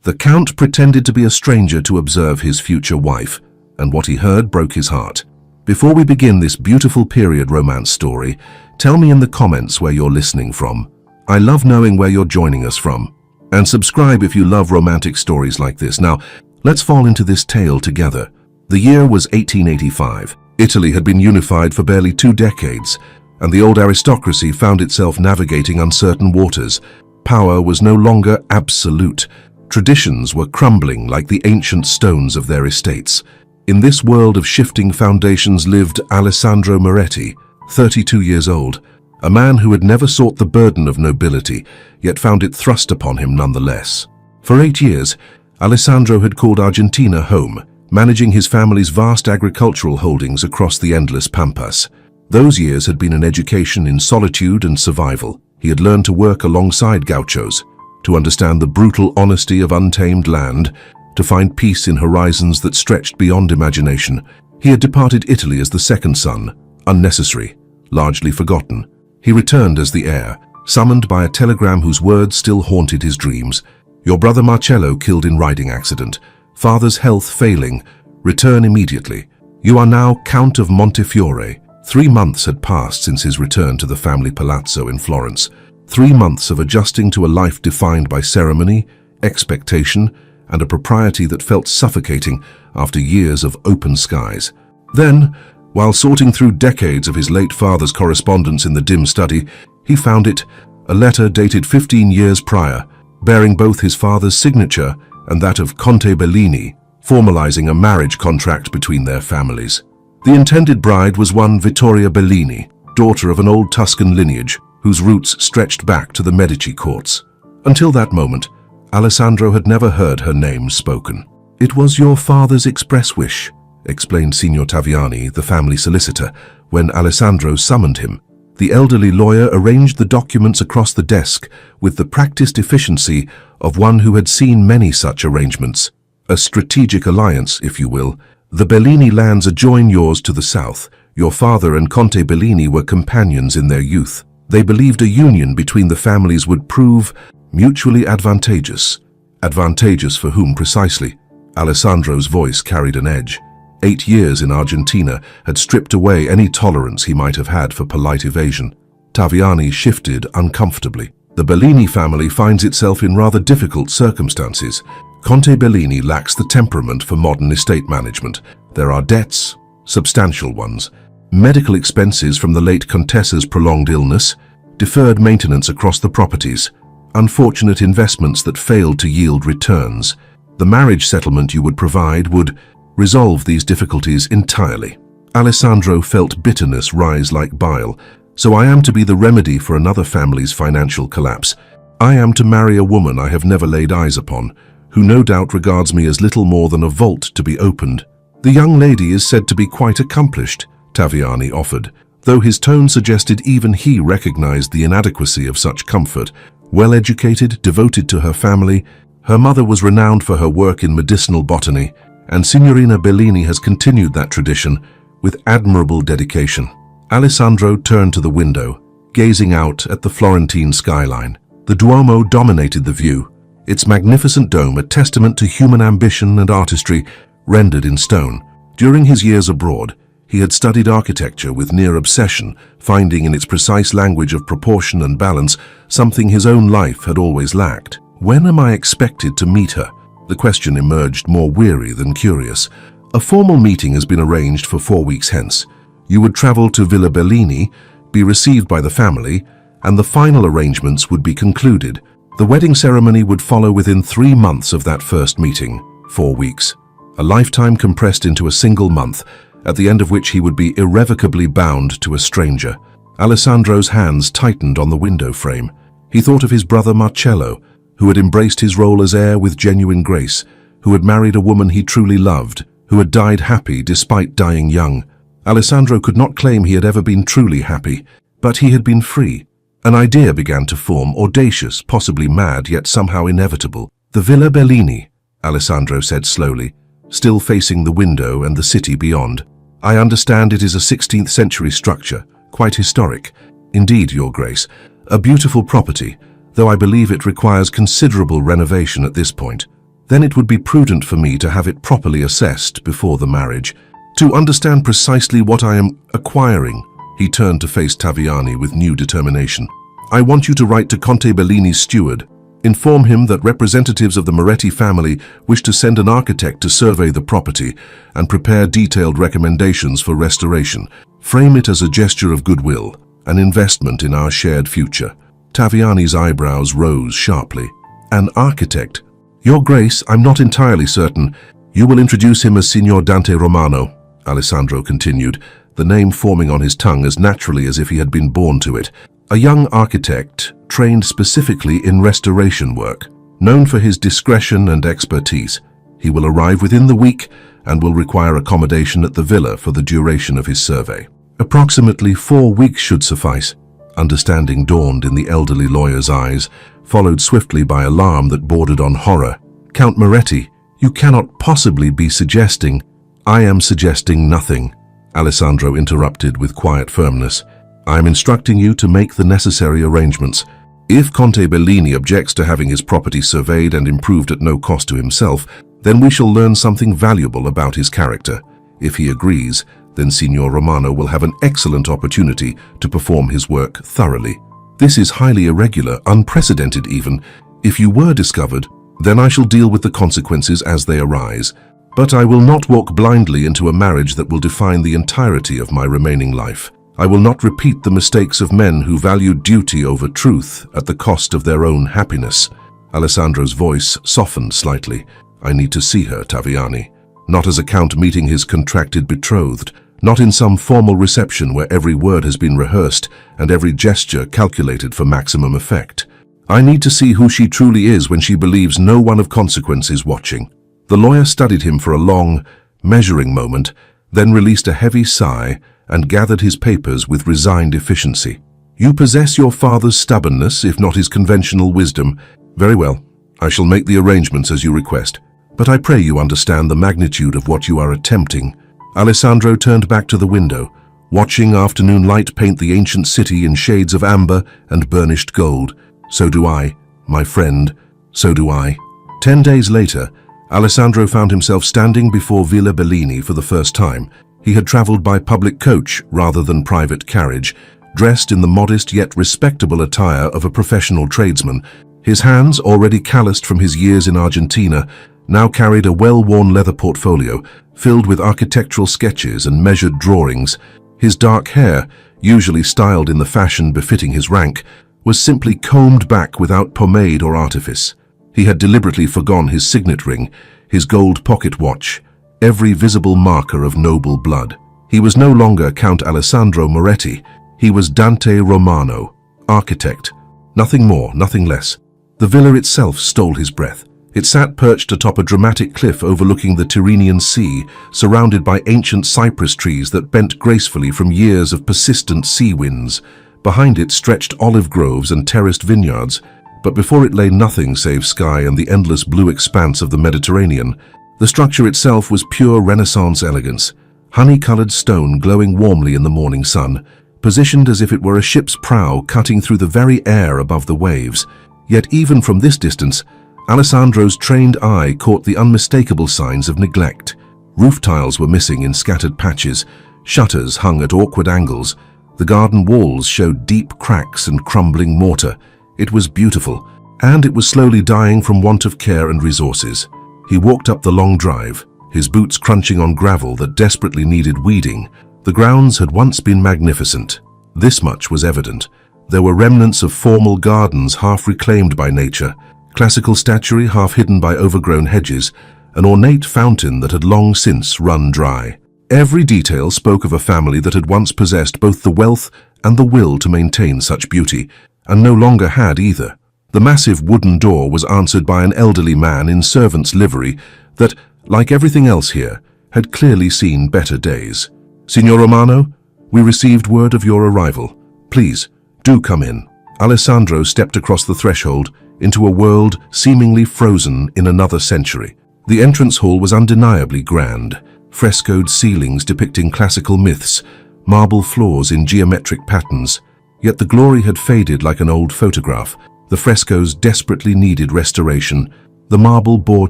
The Count pretended to be a stranger to observe his future wife, and what he heard broke his heart. Before we begin this beautiful period romance story, tell me in the comments where you're listening from. I love knowing where you're joining us from. And subscribe if you love romantic stories like this. Now, let's fall into this tale together. The year was 1885. Italy had been unified for barely 2 decades, and the old aristocracy found itself navigating uncertain waters. Power was no longer absolute. Traditions were crumbling like the ancient stones of their estates. In this world of shifting foundations lived Alessandro Moretti, 32 years old, a man who had never sought the burden of nobility, yet found it thrust upon him nonetheless. For 8 years, Alessandro had called Argentina home, managing his family's vast agricultural holdings across the endless pampas. Those years had been an education in solitude and survival. He had learned to work alongside gauchos, to understand the brutal honesty of untamed land, to find peace in horizons that stretched beyond imagination. He had departed Italy as the second son, unnecessary, largely forgotten. He returned as the heir, summoned by a telegram whose words still haunted his dreams. Your brother Marcello killed in riding accident. Father's health failing. Return immediately. You are now Count of Montefiore. 3 months had passed since his return to the family palazzo in Florence. 3 months of adjusting to a life defined by ceremony, expectation, and a propriety that felt suffocating after years of open skies. Then, while sorting through decades of his late father's correspondence in the dim study, he found it, a letter dated 15 years prior, bearing both his father's signature and that of Conte Bellini, formalizing a marriage contract between their families. The intended bride was one Vittoria Bellini, daughter of an old Tuscan lineage whose roots stretched back to the Medici courts. Until that moment, Alessandro had never heard her name spoken. It was your father's express wish, explained Signor Taviani, the family solicitor, when Alessandro summoned him. The elderly lawyer arranged the documents across the desk with the practiced efficiency of one who had seen many such arrangements. A strategic alliance, if you will. The Bellini lands adjoin yours to the south. Your father and Conte Bellini were companions in their youth. They believed a union between the families would prove mutually advantageous. Advantageous for whom precisely? Alessandro's voice carried an edge. 8 years in Argentina had stripped away any tolerance he might have had for polite evasion. Taviani shifted uncomfortably. The Bellini family finds itself in rather difficult circumstances. Conte Bellini lacks the temperament for modern estate management. There are debts, substantial ones, medical expenses from the late Contessa's prolonged illness, deferred maintenance across the properties, unfortunate investments that failed to yield returns. The marriage settlement you would provide would resolve these difficulties entirely. Alessandro felt bitterness rise like bile. So I am to be the remedy for another family's financial collapse. I am to marry a woman I have never laid eyes upon, who no doubt regards me as little more than a vault to be opened. The young lady is said to be quite accomplished, Taviani offered, though his tone suggested even he recognized the inadequacy of such comfort. Well-educated, devoted to her family, her mother was renowned for her work in medicinal botany, and Signorina Bellini has continued that tradition with admirable dedication. Alessandro turned to the window, gazing out at the Florentine skyline. The Duomo dominated the view, its magnificent dome a testament to human ambition and artistry rendered in stone. During his years abroad, he had studied architecture with near obsession, finding in its precise language of proportion and balance something his own life had always lacked. When am I expected to meet her? The question emerged more weary than curious. A formal meeting has been arranged for 4 weeks hence. You would travel to Villa Bellini, be received by the family, and the final arrangements would be concluded. The wedding ceremony would follow within 3 months of that first meeting, 4 weeks. A lifetime compressed into a single month, at the end of which he would be irrevocably bound to a stranger. Alessandro's hands tightened on the window frame. He thought of his brother Marcello, who had embraced his role as heir with genuine grace, who had married a woman he truly loved, who had died happy despite dying young. Alessandro could not claim he had ever been truly happy, but he had been free. An idea began to form, audacious, possibly mad, yet somehow inevitable. The Villa Bellini, Alessandro said slowly, still facing the window and the city beyond. I understand it is a 16th century structure, quite historic. Indeed, Your Grace, a beautiful property, though I believe it requires considerable renovation at this point. then it would be prudent for me to have it properly assessed before the marriage, to understand precisely what I am acquiring." He turned to face Taviani with new determination. "I want you to write to Conte Bellini's steward. Inform him that representatives of the Moretti family wish to send an architect to survey the property and prepare detailed recommendations for restoration. Frame it as a gesture of goodwill, an investment in our shared future." Taviani's eyebrows rose sharply. "An architect? Your Grace, I'm not entirely certain. You will introduce him as Signor Dante Romano," Alessandro continued, the name forming on his tongue as naturally as if he had been born to it. "A young architect trained specifically in restoration work, known for his discretion and expertise. He will arrive within the week and will require accommodation at the villa for the duration of his survey." "Approximately 4 weeks should suffice." Understanding dawned in the elderly lawyer's eyes, followed swiftly by alarm that bordered on horror. "Count Moretti, you cannot possibly be suggesting—" "I am suggesting nothing," Alessandro interrupted with quiet firmness. "I am instructing you to make the necessary arrangements. If Conte Bellini objects to having his property surveyed and improved at no cost to himself, then we shall learn something valuable about his character. If he agrees, then Signor Romano will have an excellent opportunity to perform his work thoroughly. This is highly irregular, unprecedented even. If you were discovered, then I shall deal with the consequences as they arise. But I will not walk blindly into a marriage that will define the entirety of my remaining life. I will not repeat the mistakes of men who value duty over truth at the cost of their own happiness." Alessandro's voice softened slightly. "I need to see her, Taviani. Not as a count meeting his contracted betrothed, not in some formal reception where every word has been rehearsed and every gesture calculated for maximum effect. I need to see who she truly is when she believes no one of consequence is watching." The lawyer studied him for a long, measuring moment, then released a heavy sigh and gathered his papers with resigned efficiency. "You possess your father's stubbornness, if not his conventional wisdom. Very well, I shall make the arrangements as you request. But I pray you understand the magnitude of what you are attempting." Alessandro turned back to the window, watching afternoon light paint the ancient city in shades of amber and burnished gold. "So do I, my friend, so do I." 10 days later, Alessandro found himself standing before Villa Bellini for the first time. He had traveled by public coach rather than private carriage, dressed in the modest yet respectable attire of a professional tradesman. His hands, already calloused from his years in Argentina, now carried a well-worn leather portfolio filled with architectural sketches and measured drawings. His dark hair, usually styled in the fashion befitting his rank, was simply combed back without pomade or artifice. He had deliberately forgone his signet ring, his gold pocket watch, every visible marker of noble blood. He was no longer Count Alessandro Moretti. He was Dante Romano, architect. Nothing more, nothing less. The villa itself stole his breath. It sat perched atop a dramatic cliff overlooking the Tyrrhenian Sea, surrounded by ancient cypress trees that bent gracefully from years of persistent sea winds. Behind it stretched olive groves and terraced vineyards, but before it lay nothing save sky and the endless blue expanse of the Mediterranean. The structure itself was pure Renaissance elegance, honey-colored stone glowing warmly in the morning sun, positioned as if it were a ship's prow cutting through the very air above the waves. Yet even from this distance, Alessandro's trained eye caught the unmistakable signs of neglect. Roof tiles were missing in scattered patches, shutters hung at awkward angles, the garden walls showed deep cracks and crumbling mortar. It was beautiful, and it was slowly dying from want of care and resources. He walked up the long drive, his boots crunching on gravel that desperately needed weeding. The grounds had once been magnificent. This much was evident. There were remnants of formal gardens half reclaimed by nature, classical statuary half hidden by overgrown hedges, an ornate fountain that had long since run dry. Every detail spoke of a family that had once possessed both the wealth and the will to maintain such beauty, and no longer had either. The massive wooden door was answered by an elderly man in servant's livery that, like everything else here, had clearly seen better days. "Signor Romano, we received word of your arrival. Please, do come in." Alessandro stepped across the threshold into a world seemingly frozen in another century. The entrance hall was undeniably grand, frescoed ceilings depicting classical myths, marble floors in geometric patterns. Yet the glory had faded like an old photograph. The frescoes desperately needed restoration. The marble bore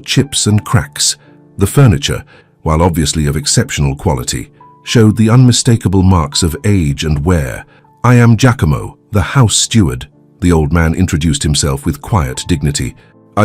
chips and cracks. The furniture, while obviously of exceptional quality, showed the unmistakable marks of age and wear. "I am Giacomo, the house steward," the old man introduced himself with quiet dignity.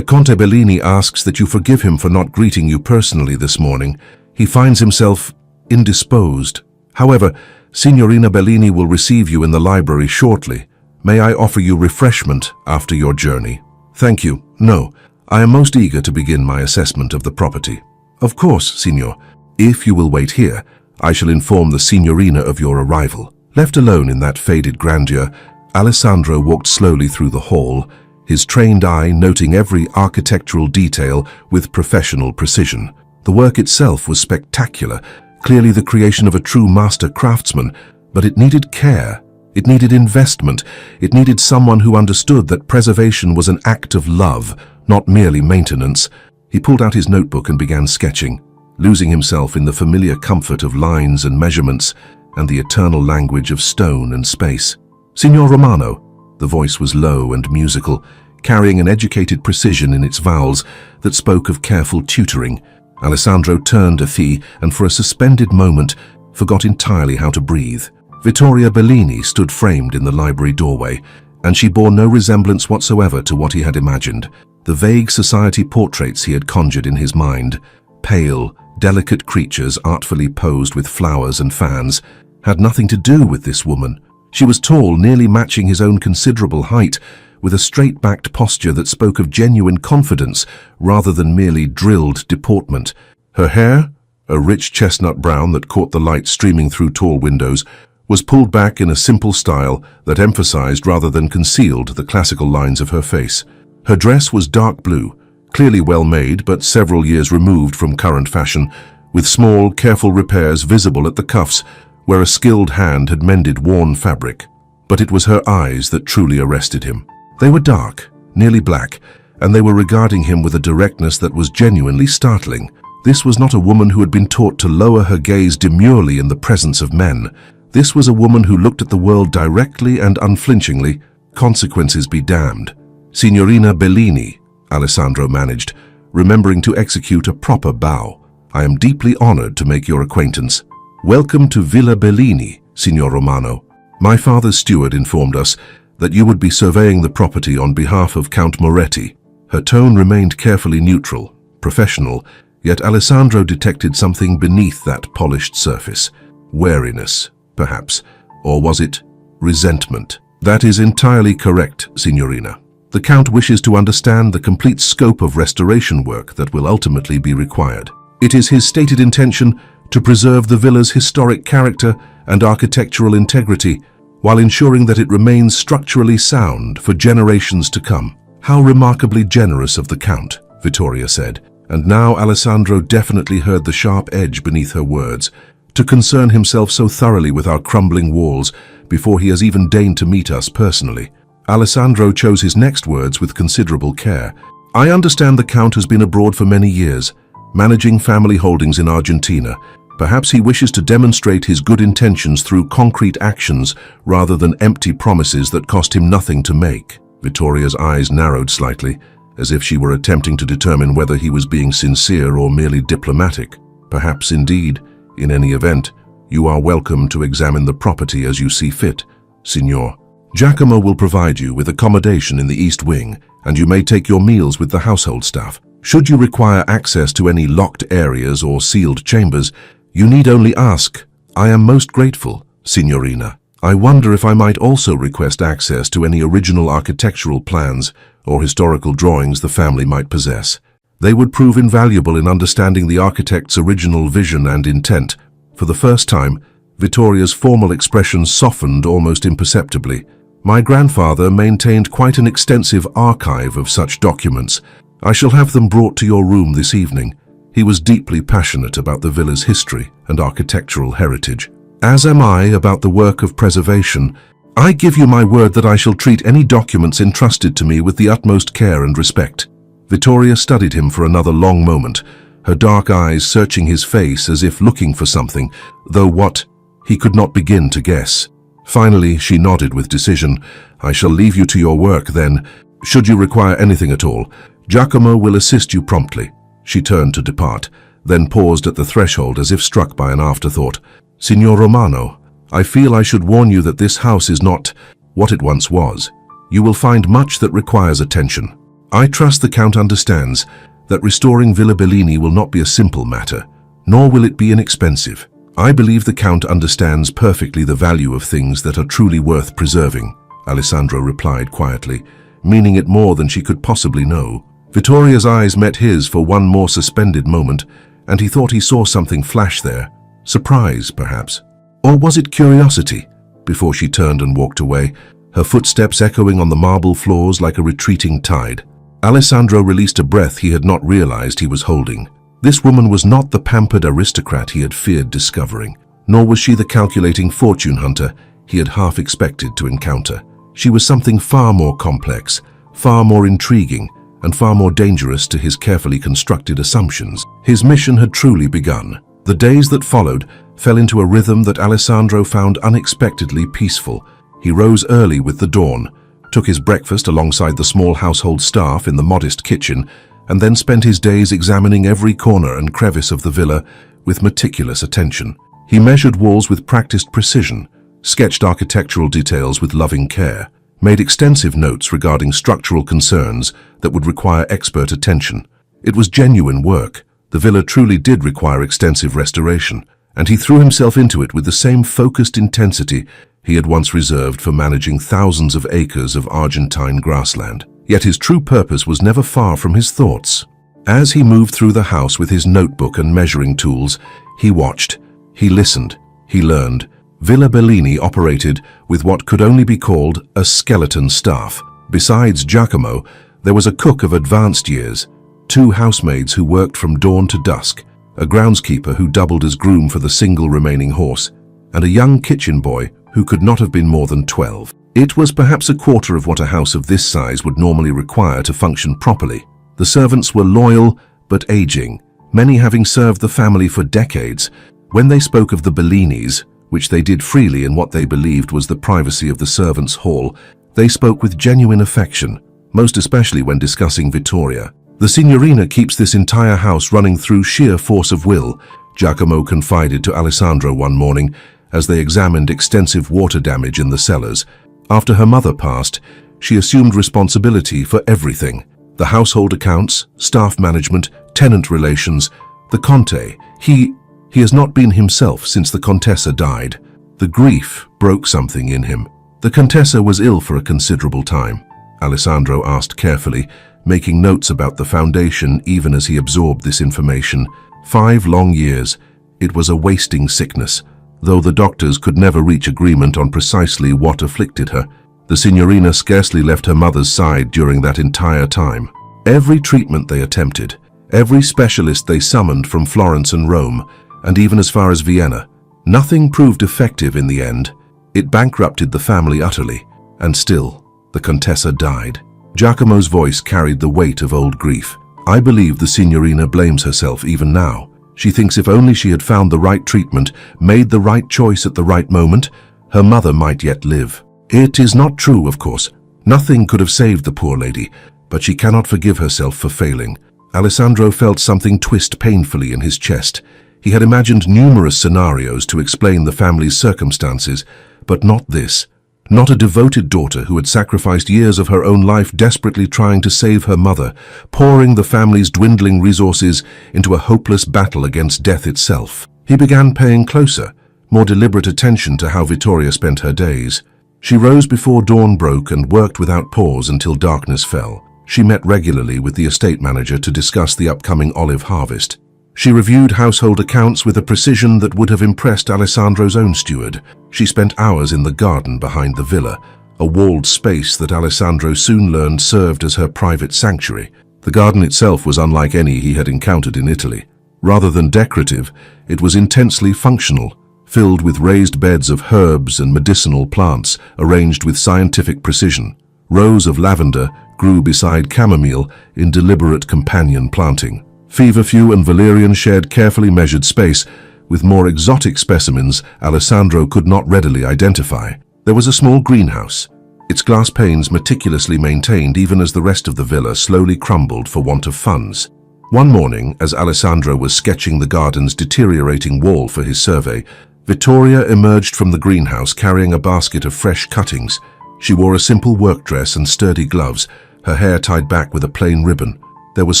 "Conte Bellini asks that you forgive him for not greeting you personally this morning. He finds himself indisposed. However, Signorina Bellini will receive you in the library shortly. May I offer you refreshment after your journey?" "Thank you. No, I am most eager to begin my assessment of the property." "Of course, Signor. If you will wait here, I shall inform the Signorina of your arrival." Left alone in that faded grandeur, Alessandro walked slowly through the hall, his trained eye noting every architectural detail with professional precision. The work itself was spectacular, clearly the creation of a true master craftsman, but it needed care, it needed investment, it needed someone who understood that preservation was an act of love, not merely maintenance. He pulled out his notebook and began sketching, losing himself in the familiar comfort of lines and measurements and the eternal language of stone and space. "Signor Romano," the voice was low and musical, carrying an educated precision in its vowels that spoke of careful tutoring. Alessandro turned a fee and for a suspended moment forgot entirely how to breathe. Vittoria Bellini stood framed in the library doorway, and she bore no resemblance whatsoever to what he had imagined. The vague society portraits he had conjured in his mind, pale, delicate creatures artfully posed with flowers and fans, had nothing to do with this woman. She was tall, nearly matching his own considerable height, with a straight-backed posture that spoke of genuine confidence rather than merely drilled deportment. Her hair, a rich chestnut brown that caught the light streaming through tall windows, was pulled back in a simple style that emphasized rather than concealed the classical lines of her face. Her dress was dark blue, clearly well made but several years removed from current fashion, with small, careful repairs visible at the cuffs where a skilled hand had mended worn fabric. But it was her eyes that truly arrested him. They were dark, nearly black, and they were regarding him with a directness that was genuinely startling. This was not a woman who had been taught to lower her gaze demurely in the presence of men. This was a woman who looked at the world directly and unflinchingly, consequences be damned. "Signorina Bellini," Alessandro managed, remembering to execute a proper bow. "I am deeply honored to make your acquaintance. Welcome to Villa Bellini, Signor Romano. My father's steward informed us that you would be surveying the property on behalf of Count Moretti." Her tone remained carefully neutral, professional, yet Alessandro detected something beneath that polished surface. Wariness, perhaps, or was it resentment? "That is entirely correct, Signorina. The Count wishes to understand the complete scope of restoration work that will ultimately be required. It is his stated intention to preserve the villa's historic character and architectural integrity, while ensuring that it remains structurally sound for generations to come." "How remarkably generous of the Count," Vittoria said, and now Alessandro definitely heard the sharp edge beneath her words, "to concern himself so thoroughly with our crumbling walls before he has even deigned to meet us personally." Alessandro chose his next words with considerable care. "I understand the Count has been abroad for many years, managing family holdings in Argentina. Perhaps he wishes to demonstrate his good intentions through concrete actions rather than empty promises that cost him nothing to make." Vittoria's eyes narrowed slightly, as if she were attempting to determine whether he was being sincere or merely diplomatic. "Perhaps indeed. In any event, you are welcome to examine the property as you see fit, Signor. Giacomo will provide you with accommodation in the East Wing, and you may take your meals with the household staff. Should you require access to any locked areas or sealed chambers, you need only ask. I am most grateful, Signorina. I wonder if I might also request access to any original architectural plans or historical drawings the family might possess. They would prove invaluable in understanding the architect's original vision and intent." For the first time, Vittoria's formal expression softened almost imperceptibly. "My grandfather maintained quite an extensive archive of such documents. I shall have them brought to your room this evening. He was deeply passionate about the villa's history and architectural heritage. As am I about the work of preservation. I give you my word that I shall treat any documents entrusted to me with the utmost care and respect." Vittoria studied him for another long moment, her dark eyes searching his face as if looking for something, though what, he could not begin to guess. Finally, she nodded with decision. "I shall leave you to your work then. Should you require anything at all, Giacomo will assist you promptly. She turned to depart, then paused at the threshold as if struck by an afterthought. Signor Romano, I feel I should warn you that this house is not what it once was. You will find much that requires attention. I trust the Count understands that restoring Villa Bellini will not be a simple matter, nor will it be inexpensive. I believe the Count understands perfectly the value of things that are truly worth preserving, Alessandro replied quietly, meaning it more than she could possibly know. Vittoria's eyes met his for one more suspended moment, and he thought he saw something flash there. Surprise, perhaps. Or was it curiosity? Before she turned and walked away, her footsteps echoing on the marble floors like a retreating tide. Alessandro released a breath he had not realized he was holding. This woman was not the pampered aristocrat he had feared discovering, nor was she the calculating fortune hunter he had half expected to encounter. She was something far more complex, far more intriguing, and far more dangerous to his carefully constructed assumptions. His mission had truly begun. The days that followed fell into a rhythm that Alessandro found unexpectedly peaceful. He rose early with the dawn, took his breakfast alongside the small household staff in the modest kitchen, and then spent his days examining every corner and crevice of the villa with meticulous attention. He measured walls with practiced precision, sketched architectural details with loving care, made extensive notes regarding structural concerns that would require expert attention. It was genuine work. The villa truly did require extensive restoration, and he threw himself into it with the same focused intensity he had once reserved for managing thousands of acres of Argentine grassland. Yet his true purpose was never far from his thoughts. As he moved through the house with his notebook and measuring tools, he watched, he listened, he learned. Villa Bellini operated with what could only be called a skeleton staff. Besides Giacomo, there was a cook of advanced years, 2 housemaids who worked from dawn to dusk, a groundskeeper who doubled as groom for the single remaining horse, and a young kitchen boy who could not have been more than 12. It was perhaps a quarter of what a house of this size would normally require to function properly. The servants were loyal but aging, many having served the family for decades. When they spoke of the Bellinis, which they did freely in what they believed was the privacy of the servants' hall, they spoke with genuine affection, most especially when discussing Vittoria. The Signorina keeps this entire house running through sheer force of will, Giacomo confided to Alessandro one morning as they examined extensive water damage in the cellars. After her mother passed, she assumed responsibility for everything: the household accounts, staff management, tenant relations. The Conte, he has not been himself since the Contessa died. The grief broke something in him. The Contessa was ill for a considerable time, Alessandro asked carefully, making notes about the foundation even as he absorbed this information. 5 long years. It was a wasting sickness, though the doctors could never reach agreement on precisely what afflicted her. The Signorina scarcely left her mother's side during that entire time. Every treatment they attempted, every specialist they summoned from Florence and Rome, and even as far as Vienna, nothing proved effective in the end. It bankrupted the family utterly, and still, the Contessa died. Giacomo's voice carried the weight of old grief. I believe the Signorina blames herself even now. She thinks if only she had found the right treatment, made the right choice at the right moment, her mother might yet live. It is not true, of course. Nothing could have saved the poor lady, but she cannot forgive herself for failing. Alessandro felt something twist painfully in his chest. He had imagined numerous scenarios to explain the family's circumstances, but not this. Not a devoted daughter who had sacrificed years of her own life desperately trying to save her mother, pouring the family's dwindling resources into a hopeless battle against death itself. He began paying closer, more deliberate attention to how Vittoria spent her days. She rose before dawn broke and worked without pause until darkness fell. She met regularly with the estate manager to discuss the upcoming olive harvest. She reviewed household accounts with a precision that would have impressed Alessandro's own steward. She spent hours in the garden behind the villa, a walled space that Alessandro soon learned served as her private sanctuary. The garden itself was unlike any he had encountered in Italy. Rather than decorative, it was intensely functional, filled with raised beds of herbs and medicinal plants arranged with scientific precision. Rows of lavender grew beside chamomile in deliberate companion planting. Feverfew and valerian shared carefully measured space with more exotic specimens Alessandro could not readily identify. There was a small greenhouse, its glass panes meticulously maintained even as the rest of the villa slowly crumbled for want of funds. One morning, as Alessandro was sketching the garden's deteriorating wall for his survey, Vittoria emerged from the greenhouse carrying a basket of fresh cuttings. She wore a simple work dress and sturdy gloves, her hair tied back with a plain ribbon. There was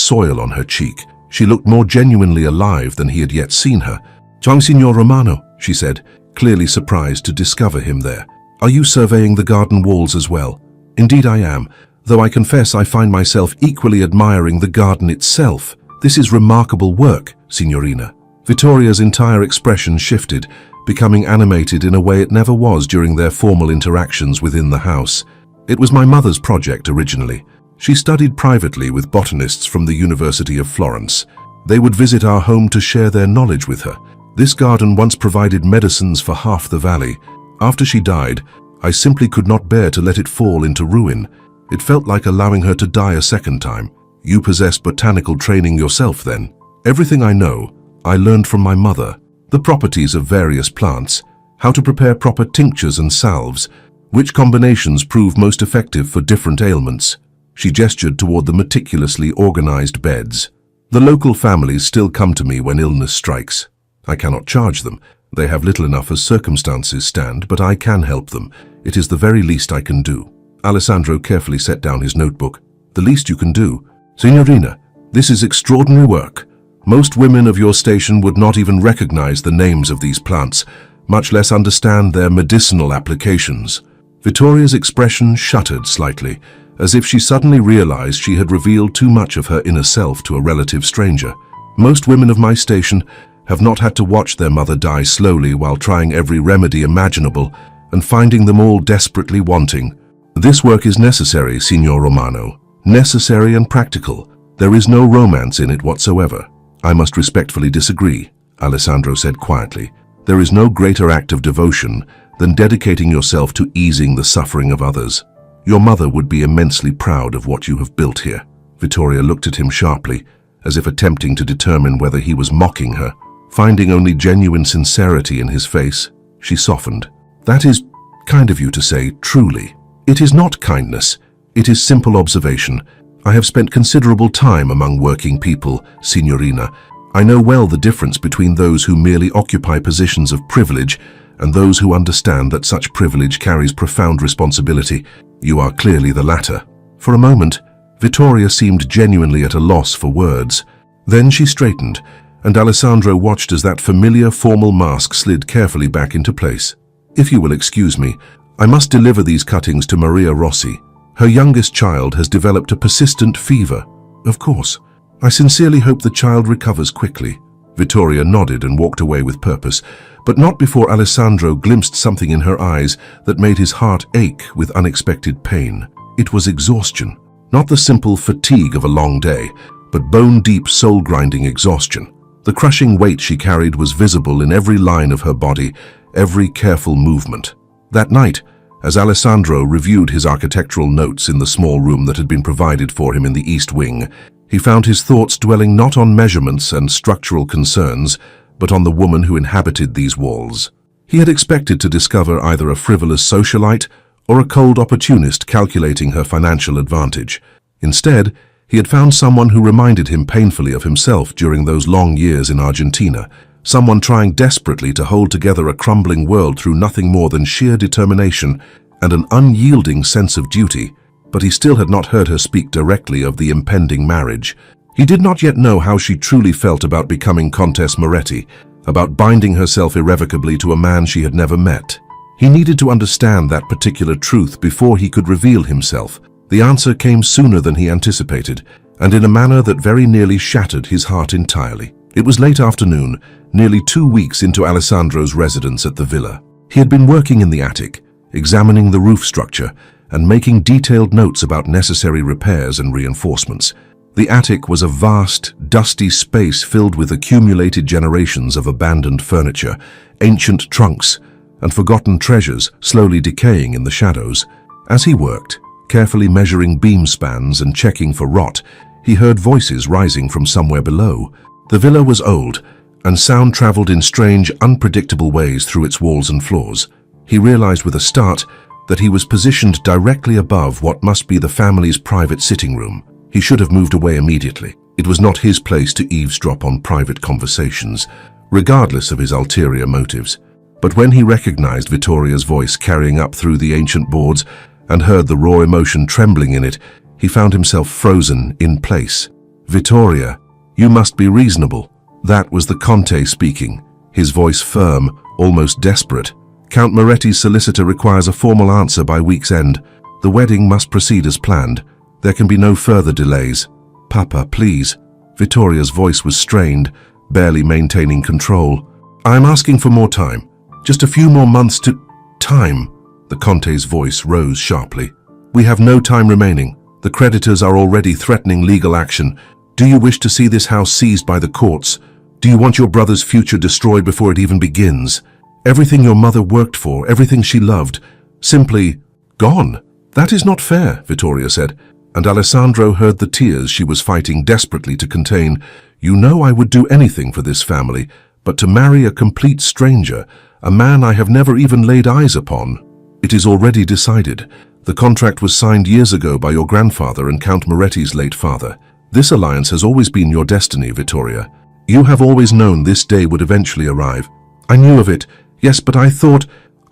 soil on her cheek. She looked more genuinely alive than he had yet seen her. "Ciao, Signor Romano," she said, clearly surprised to discover him there. "Are you surveying the garden walls as well?" "Indeed I am, though I confess I find myself equally admiring the garden itself. This is remarkable work, Signorina." Vittoria's entire expression shifted, becoming animated in a way it never was during their formal interactions within the house. "It was my mother's project originally. She studied privately with botanists from the University of Florence. They would visit our home to share their knowledge with her. This garden once provided medicines for half the valley. After she died, I simply could not bear to let it fall into ruin. It felt like allowing her to die a second time. You possess botanical training yourself then. Everything I know, I learned from my mother. The properties of various plants, how to prepare proper tinctures and salves, which combinations prove most effective for different ailments." She gestured toward the meticulously organized beds. "The local families still come to me when illness strikes. I cannot charge them. They have little enough as circumstances stand, but I can help them. It is the very least I can do." Alessandro carefully set down his notebook. "The least you can do? Signorina, this is extraordinary work. Most women of your station would not even recognize the names of these plants, much less understand their medicinal applications." Vittoria's expression shuttered slightly, as if she suddenly realized she had revealed too much of her inner self to a relative stranger. "Most women of my station have not had to watch their mother die slowly while trying every remedy imaginable and finding them all desperately wanting. This work is necessary, Signor Romano. Necessary and practical. There is no romance in it whatsoever." "I must respectfully disagree," Alessandro said quietly. "There is no greater act of devotion than dedicating yourself to easing the suffering of others. Your mother would be immensely proud of what you have built here." Vittoria looked at him sharply, as if attempting to determine whether he was mocking her. Finding only genuine sincerity in his face, she softened. "That is kind of you to say, truly. It is not kindness. It is simple observation. I have spent considerable time among working people, Signorina. I know well the difference between those who merely occupy positions of privilege and those who understand that such privilege carries profound responsibility. You are clearly the latter." For a moment, Vittoria seemed genuinely at a loss for words. Then she straightened, and Alessandro watched as that familiar formal mask slid carefully back into place. "If you will excuse me, I must deliver these cuttings to Maria Rossi. Her youngest child has developed a persistent fever." "Of course. I sincerely hope the child recovers quickly." Vittoria nodded and walked away with purpose, but not before Alessandro glimpsed something in her eyes that made his heart ache with unexpected pain. It was exhaustion. Not the simple fatigue of a long day, but bone-deep, soul-grinding exhaustion. The crushing weight she carried was visible in every line of her body, every careful movement. That night, as Alessandro reviewed his architectural notes in the small room that had been provided for him in the East Wing, he found his thoughts dwelling not on measurements and structural concerns, but on the woman who inhabited these walls. He had expected to discover either a frivolous socialite or a cold opportunist calculating her financial advantage. Instead, he had found someone who reminded him painfully of himself during those long years in Argentina, someone trying desperately to hold together a crumbling world through nothing more than sheer determination and an unyielding sense of duty. But he still had not heard her speak directly of the impending marriage. He did not yet know how she truly felt about becoming Countess Moretti, about binding herself irrevocably to a man she had never met. He needed to understand that particular truth before he could reveal himself. The answer came sooner than he anticipated, and in a manner that very nearly shattered his heart entirely. It was late afternoon, nearly 2 weeks into Alessandro's residence at the villa. He had been working in the attic, examining the roof structure, and making detailed notes about necessary repairs and reinforcements. The attic was a vast, dusty space filled with accumulated generations of abandoned furniture, ancient trunks, and forgotten treasures slowly decaying in the shadows. As he worked, carefully measuring beam spans and checking for rot, he heard voices rising from somewhere below. The villa was old, and sound traveled in strange, unpredictable ways through its walls and floors. He realized with a start that he was positioned directly above what must be the family's private sitting room. He should have moved away immediately. It was not his place to eavesdrop on private conversations, regardless of his ulterior motives. But when he recognized Vittoria's voice carrying up through the ancient boards and heard the raw emotion trembling in it, he found himself frozen in place. "Vittoria, you must be reasonable." That was the Conte speaking, his voice firm, almost desperate. "Count Moretti's solicitor requires a formal answer by week's end. The wedding must proceed as planned. There can be no further delays. Papa, please." Vittoria's voice was strained, barely maintaining control. "I am asking for more time. Just a few more months to—" "Time?" The Conte's voice rose sharply. "We have no time remaining. The creditors are already threatening legal action. Do you wish to see this house seized by the courts? Do you want your brother's future destroyed before it even begins? Everything your mother worked for, everything she loved, simply gone." "That is not fair," Vittoria said, and Alessandro heard the tears she was fighting desperately to contain. "You know I would do anything for this family, but to marry a complete stranger, a man I have never even laid eyes upon. It is already decided. The contract was signed years ago by your grandfather and Count Moretti's late father. This alliance has always been your destiny, Vittoria. You have always known this day would eventually arrive." "I knew of it, yes, but I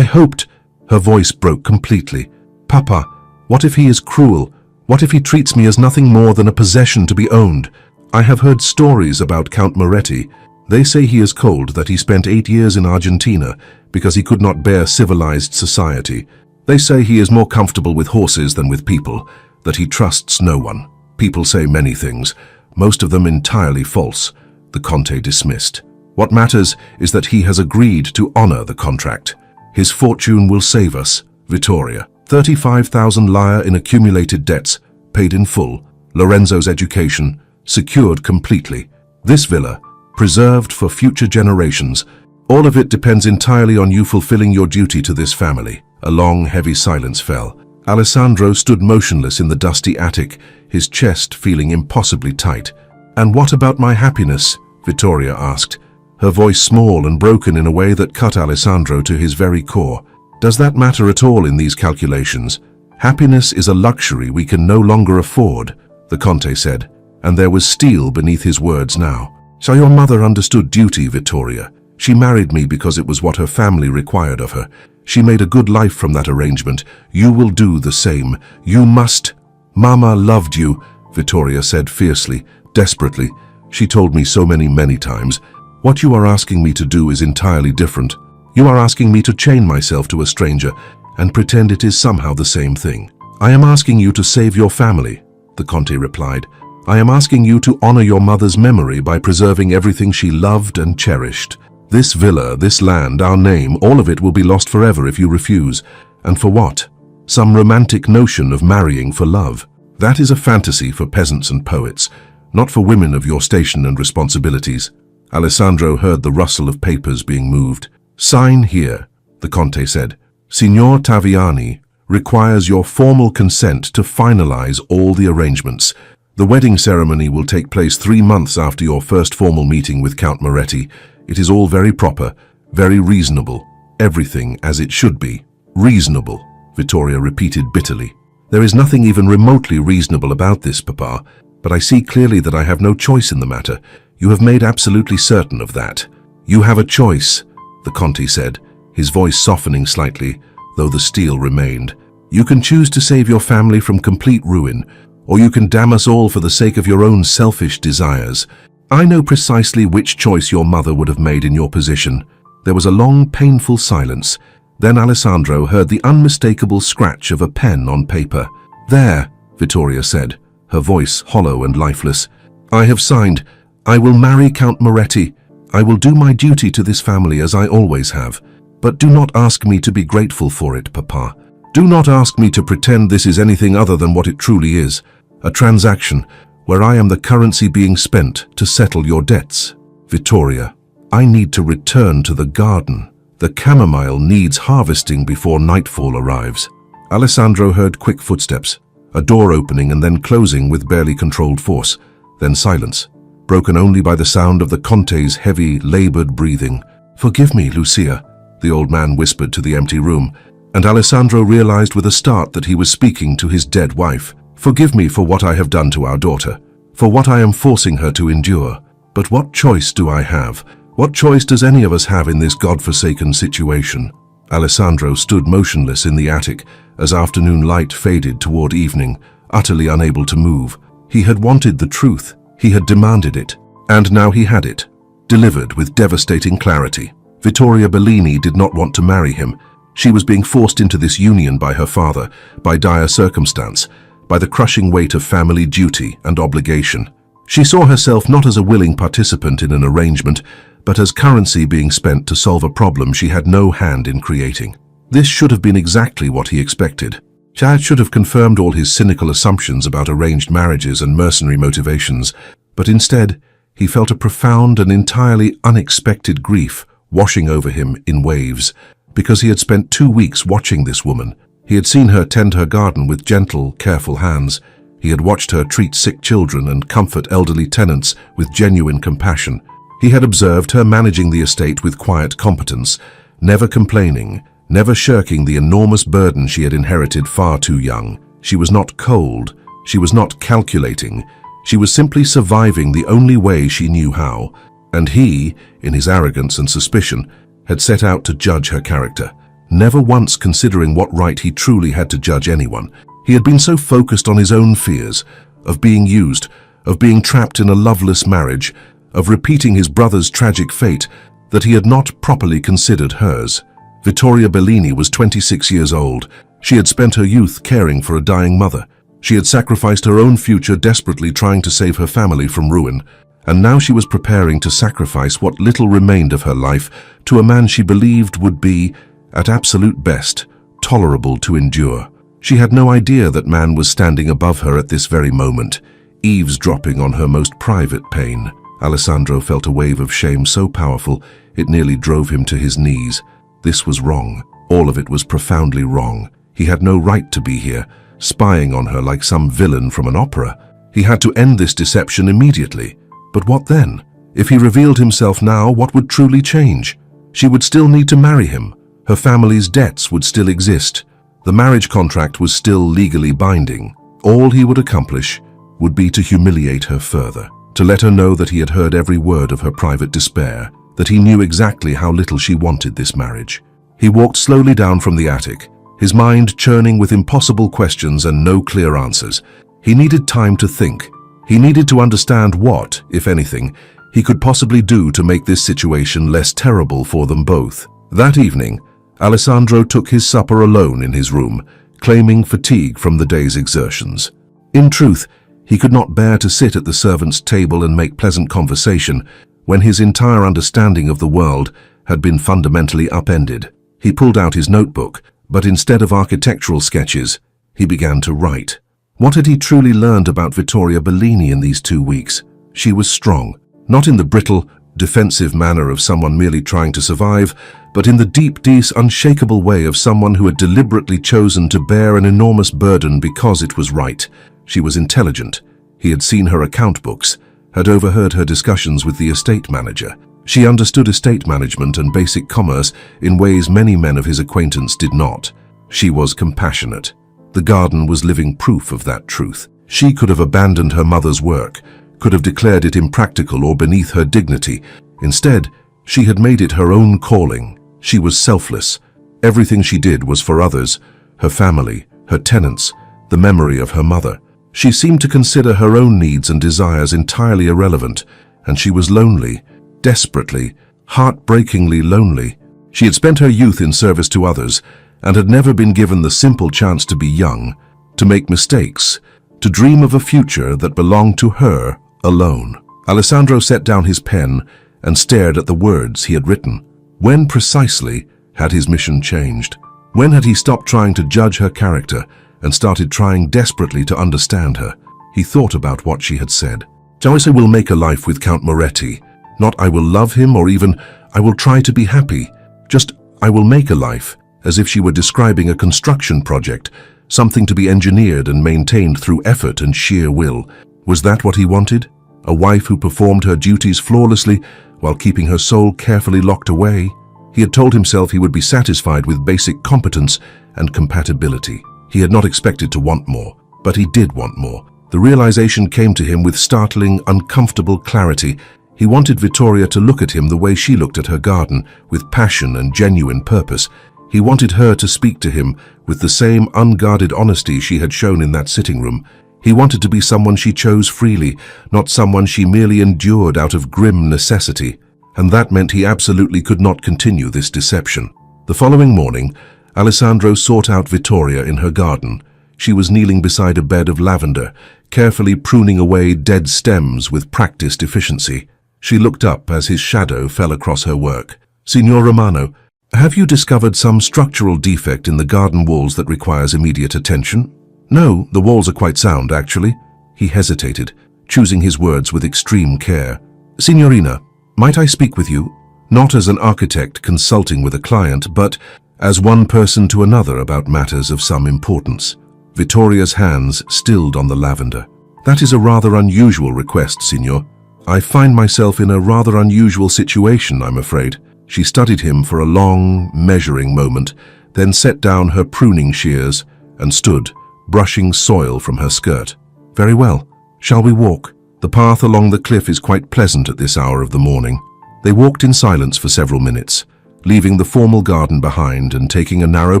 hoped—" Her voice broke completely. "Papa, what if he is cruel? What if he treats me as nothing more than a possession to be owned? I have heard stories about Count Moretti. They say he is cold, that he spent 8 years in Argentina because he could not bear civilized society. They say he is more comfortable with horses than with people, that he trusts no one. People say many things, most of them entirely false," the Conte dismissed. "What matters is that he has agreed to honor the contract. His fortune will save us, Vittoria. 35,000 lire in accumulated debts, paid in full. Lorenzo's education, secured completely. This villa, preserved for future generations. All of it depends entirely on you fulfilling your duty to this family." A long, heavy silence fell. Alessandro stood motionless in the dusty attic, his chest feeling impossibly tight. "And what about my happiness?" Vittoria asked, her voice small and broken in a way that cut Alessandro to his very core. "Does that matter at all in these calculations? Happiness is a luxury we can no longer afford," the Conte said, and there was steel beneath his words now. "So your mother understood duty, Vittoria. She married me because it was what her family required of her. She made a good life from that arrangement. You will do the same. You must—" "Mama loved you," Vittoria said fiercely, desperately. "She told me so many times. What you are asking me to do is entirely different. You are asking me to chain myself to a stranger and pretend it is somehow the same thing." "I am asking you to save your family," the Conte replied. "I am asking you to honor your mother's memory by preserving everything she loved and cherished. This villa, this land, our name, all of it will be lost forever if you refuse. And for what? Some romantic notion of marrying for love. That is a fantasy for peasants and poets, not for women of your station and responsibilities." Alessandro heard the rustle of papers being moved. "Sign here," the Conte said. "Signor Taviani requires your formal consent to finalize all the arrangements. The wedding ceremony will take place 3 months after your first formal meeting with Count Moretti. It is all very proper, very reasonable. Everything as it should be." "Reasonable," Vittoria repeated bitterly. "There is nothing even remotely reasonable about this, Papa, but I see clearly that I have no choice in the matter. You have made absolutely certain of that." "You have a choice," the Conte said, his voice softening slightly, though the steel remained. "You can choose to save your family from complete ruin, or you can damn us all for the sake of your own selfish desires. I know precisely which choice your mother would have made in your position." There was a long, painful silence. Then Alessandro heard the unmistakable scratch of a pen on paper. "There," Vittoria said, her voice hollow and lifeless. "I have signed. I will marry Count Moretti. I will do my duty to this family as I always have. But do not ask me to be grateful for it, Papa. Do not ask me to pretend this is anything other than what it truly is. A transaction where I am the currency being spent to settle your debts. Vittoria, I need to return to the garden. The chamomile needs harvesting before nightfall arrives." Alessandro heard quick footsteps, a door opening and then closing with barely controlled force, then silence, broken only by the sound of the Conte's heavy, labored breathing. "Forgive me, Lucia," the old man whispered to the empty room. and Alessandro realized with a start that he was speaking to his dead wife. "Forgive me for what I have done to our daughter, for what I am forcing her to endure. But what choice do I have? What choice does any of us have in this God-forsaken situation?" Alessandro stood motionless in the attic as afternoon light faded toward evening, utterly unable to move. He had wanted the truth. He had demanded it. And now he had it, delivered with devastating clarity. Vittoria Bellini did not want to marry him. She was being forced into this union by her father, by dire circumstance, by the crushing weight of family duty and obligation. She saw herself not as a willing participant in an arrangement, but as currency being spent to solve a problem she had no hand in creating. This should have been exactly what he expected. Chad should have confirmed all his cynical assumptions about arranged marriages and mercenary motivations, but instead, he felt a profound and entirely unexpected grief washing over him in waves, because he had spent 2 weeks watching this woman. He had seen her tend her garden with gentle, careful hands. He had watched her treat sick children and comfort elderly tenants with genuine compassion. He had observed her managing the estate with quiet competence, never complaining, never shirking the enormous burden she had inherited far too young. She was not cold. She was not calculating. She was simply surviving the only way she knew how. And he, in his arrogance and suspicion, had set out to judge her character, never once considering what right he truly had to judge anyone. He had been so focused on his own fears, of being used, of being trapped in a loveless marriage, of repeating his brother's tragic fate, that he had not properly considered hers. Vittoria Bellini was 26 years old. She had spent her youth caring for a dying mother. She had sacrificed her own future desperately trying to save her family from ruin. And now she was preparing to sacrifice what little remained of her life to a man she believed would be, at absolute best, tolerable to endure. She had no idea that man was standing above her at this very moment, eavesdropping on her most private pain. Alessandro felt a wave of shame so powerful it nearly drove him to his knees. This was wrong. All of it was profoundly wrong. He had no right to be here, spying on her like some villain from an opera. He had to end this deception immediately. But what then? If he revealed himself now, what would truly change? She would still need to marry him. Her family's debts would still exist. The marriage contract was still legally binding. All he would accomplish would be to humiliate her further, to let her know that he had heard every word of her private despair, that he knew exactly how little she wanted this marriage. He walked slowly down from the attic, his mind churning with impossible questions and no clear answers. He needed time to think. He needed to understand what, if anything, he could possibly do to make this situation less terrible for them both. That evening, Alessandro took his supper alone in his room, claiming fatigue from the day's exertions. In truth, he could not bear to sit at the servants' table and make pleasant conversation when his entire understanding of the world had been fundamentally upended. He pulled out his notebook, but instead of architectural sketches, he began to write. What had he truly learned about Vittoria Bellini in these 2 weeks? She was strong, not in the brittle, defensive manner of someone merely trying to survive, but in the deep, unshakable way of someone who had deliberately chosen to bear an enormous burden because it was right. She was intelligent. He had seen her account books, had overheard her discussions with the estate manager. She understood estate management and basic commerce in ways many men of his acquaintance did not. She was compassionate. The garden was living proof of that truth. She could have abandoned her mother's work, could have declared it impractical or beneath her dignity. Instead, she had made it her own calling. She was selfless. Everything she did was for others, her family, her tenants, the memory of her mother. She seemed to consider her own needs and desires entirely irrelevant, and she was lonely, desperately, heartbreakingly lonely. She had spent her youth in service to others, and had never been given the simple chance to be young, to make mistakes, to dream of a future that belonged to her alone. Alessandro set down his pen and stared at the words he had written. When precisely had his mission changed? When had he stopped trying to judge her character and started trying desperately to understand her? He thought about what she had said. Joyce will make a life with Count Moretti. Not I will love him or even I will try to be happy. Just I will make a life, as if she were describing a construction project, something to be engineered and maintained through effort and sheer will. Was that what he wanted? A wife who performed her duties flawlessly while keeping her soul carefully locked away? He had told himself he would be satisfied with basic competence, and compatibility. He had not expected to want more, but he did want more. The realization came to him with startling, uncomfortable clarity. He wanted Vittoria to look at him the way she looked at her garden, with passion and genuine purpose. He wanted her to speak to him with the same unguarded honesty she had shown in that sitting room. He wanted to be someone she chose freely, not someone she merely endured out of grim necessity. And that meant he absolutely could not continue this deception. The following morning, Alessandro sought out Vittoria in her garden. She was kneeling beside a bed of lavender, carefully pruning away dead stems with practiced efficiency. She looked up as his shadow fell across her work. "Signor Romano, have you discovered some structural defect in the garden walls that requires immediate attention?" "No, the walls are quite sound, actually." He hesitated, choosing his words with extreme care. "Signorina, might I speak with you? Not as an architect consulting with a client, but as one person to another about matters of some importance." Vittoria's hands stilled on the lavender. "That is a rather unusual request, Signor. I find myself in a rather unusual situation, I'm afraid." She studied him for a long, measuring moment, then set down her pruning shears and stood, brushing soil from her skirt. "Very well. Shall we walk? The path along the cliff is quite pleasant at this hour of the morning." They walked in silence for several minutes, leaving the formal garden behind and taking a narrow